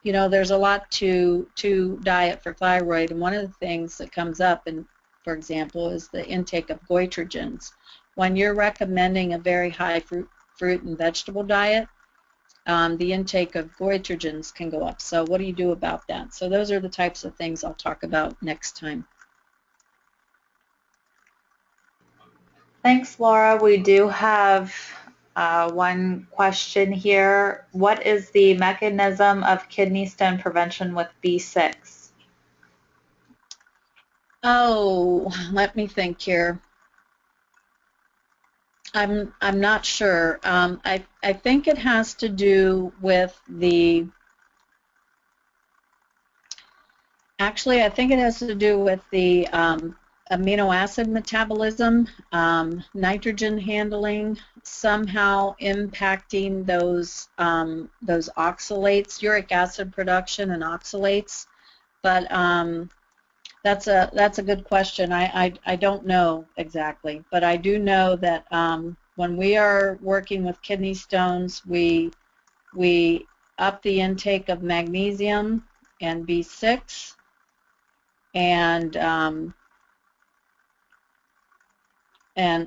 You know, there's a lot to diet for thyroid, and one of the things that comes up, for example, is the intake of goitrogens. When you're recommending a very high fruit and vegetable diet, the intake of goitrogens can go up. So what do you do about that? So those are the types of things I'll talk about next time. Thanks, Laura. We do have One question here, what is the mechanism of kidney stone prevention with B6? Oh, let me think here. I'm not sure. I think it has to do with actually I think it has to do with the amino acid metabolism, nitrogen handling, somehow impacting those oxalates, uric acid production and oxalates. But that's a good question. I don't know exactly, but I do know that when we are working with kidney stones, we up the intake of magnesium and B6, and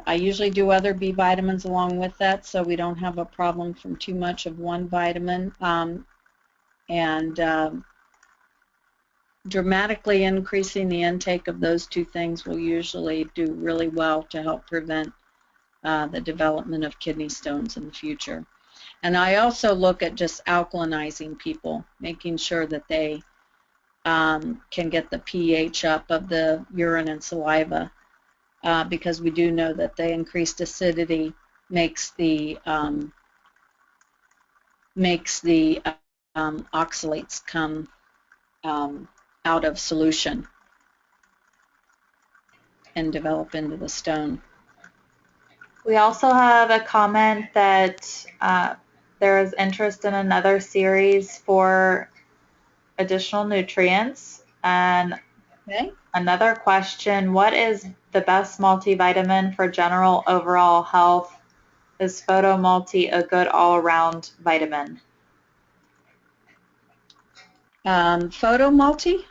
I usually do other B vitamins along with that, so we don't have a problem from too much of one vitamin. Dramatically increasing the intake of those two things will usually do really well to help prevent the development of kidney stones in the future. And I also look at just alkalinizing people, making sure that they can get the pH up of the urine and saliva, because we do know that the increased acidity makes the oxalates come out of solution and develop into the stone. We also have a comment that there is interest in another series for additional nutrients. And Okay. another question, what is the best multivitamin for general overall health? Is Photo Multi a good all-around vitamin? Photo Multi?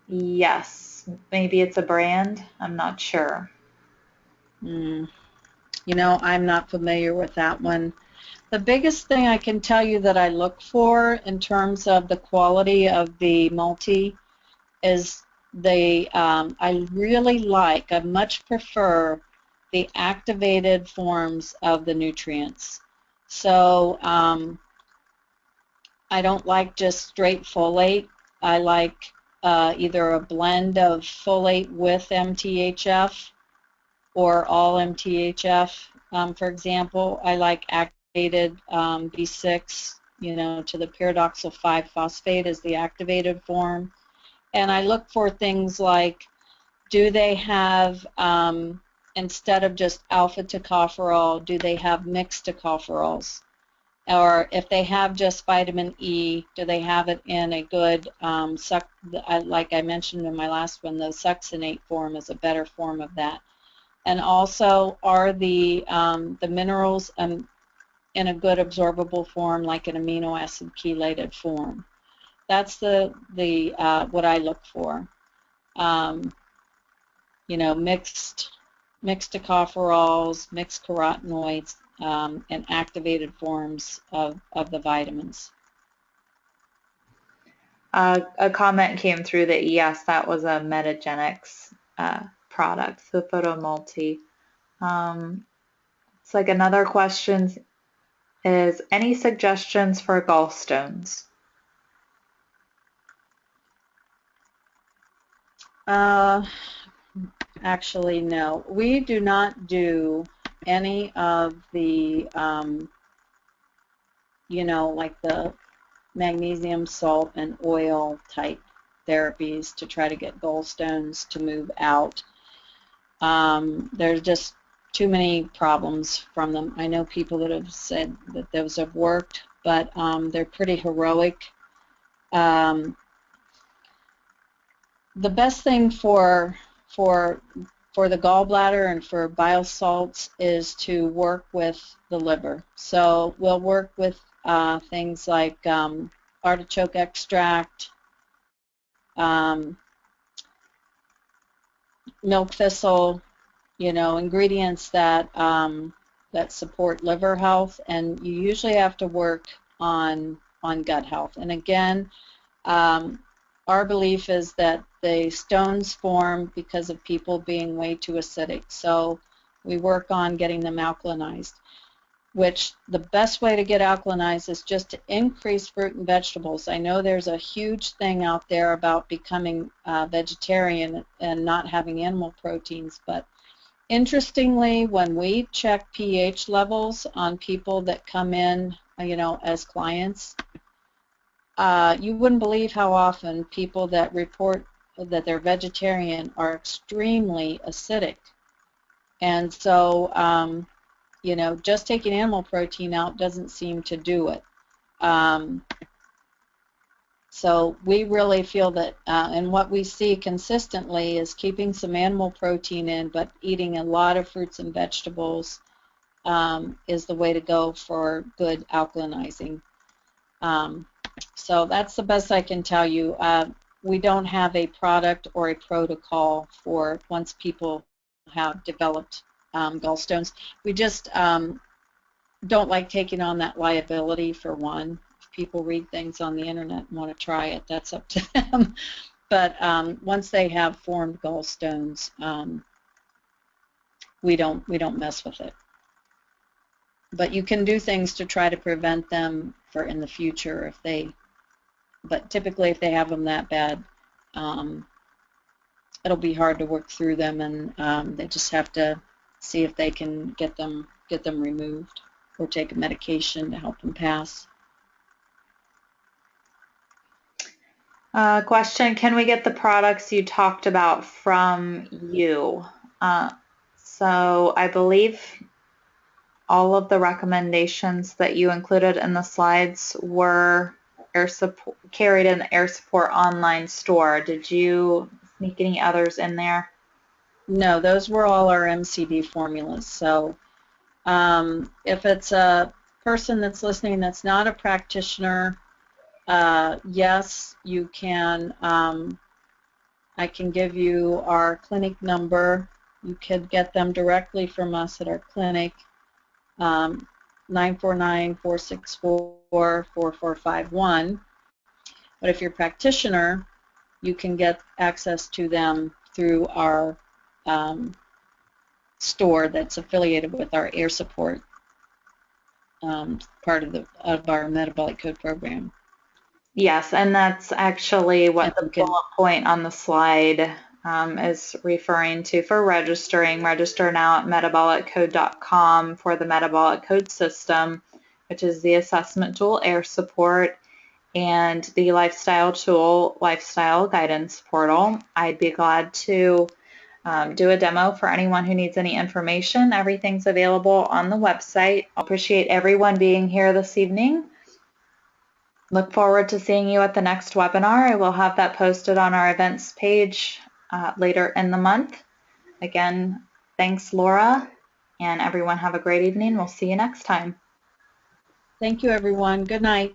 Yes, maybe it's a brand. I'm not sure. You know, I'm not familiar with that one. The biggest thing I can tell you that I look for in terms of the quality of the multi is I really like, I much prefer the activated forms of the nutrients. So I don't like just straight folate. I like either a blend of folate with MTHF or all MTHF. For example, I like activated B6, you know, to the pyridoxal 5-phosphate as the activated form. And I look for things like, do they have, instead of just alpha tocopherol, do they have mixed tocopherols? Or if they have just vitamin E, do they have it in a good, like I mentioned in my last one, the succinate form is a better form of that. And also, are the minerals in a good absorbable form, like an amino acid chelated form? That's what I look for. You know, mixed tocopherols, mixed carotenoids, and activated forms of the vitamins. A comment came through that yes, that was a Metagenics product, the Photo Multi. It's like another question is, any suggestions for gallstones? Actually, no. We do not do any of the, you know, like the magnesium, salt, and oil type therapies to try to get gallstones to move out. There's just too many problems from them. I know people that have said that those have worked, but they're pretty heroic. The best thing for the gallbladder and for bile salts is to work with the liver. So we'll work with things like artichoke extract, milk thistle, you know, ingredients that that support liver health, and you usually have to work on gut health. And again, our belief is that the stones form because of people being way too acidic. So We work on getting them alkalinized, which the best way to get alkalinized is just to increase fruit and vegetables. I know there's a huge thing out there about becoming vegetarian and not having animal proteins, but interestingly, when we check pH levels on people that come in, as clients, you wouldn't believe how often people that report that they're vegetarian are extremely acidic. And so, just taking animal protein out doesn't seem to do it. So we really feel that, and what we see consistently is keeping some animal protein in, but eating a lot of fruits and vegetables is the way to go for good alkalinizing. So that's the best I can tell you. We don't have a product or a protocol for once people have developed gallstones. We just don't like taking on that liability, for one. If people read things on the internet and want to try it, that's up to them. But once they have formed gallstones, we don't mess with it. But you can do things to try to prevent them for in the future if they. But typically, if they have them that bad, it'll be hard to work through them, and they just have to see if they can get them removed or take a medication to help them pass. Question, can we get the products you talked about from you? So I believe all of the recommendations that you included in the slides were carried in the Air Support online store. Did you sneak any others in there? No, those were all our MCD formulas. So if it's a person that's listening that's not a practitioner, yes, you can. I can give you our clinic number. You could get them directly from us at our clinic, 949-464-4451. But if you're a practitioner, you can get access to them through our store that's affiliated with our Air Support part of our metabolic code program. Yes, and that's actually what the bullet point on the slide is referring to for registering. Register now at metaboliccode.com for the metabolic code system, which is the assessment tool Air Support, and the lifestyle tool Lifestyle Guidance Portal. I'd be glad to do a demo for anyone who needs any information. Everything's available on the website. I appreciate everyone being here this evening. Look forward to seeing you at the next webinar. I will have that posted on our events page later in the month. Again, thanks, Laura, and everyone have a great evening. We'll see you next time. Thank you, everyone. Good night.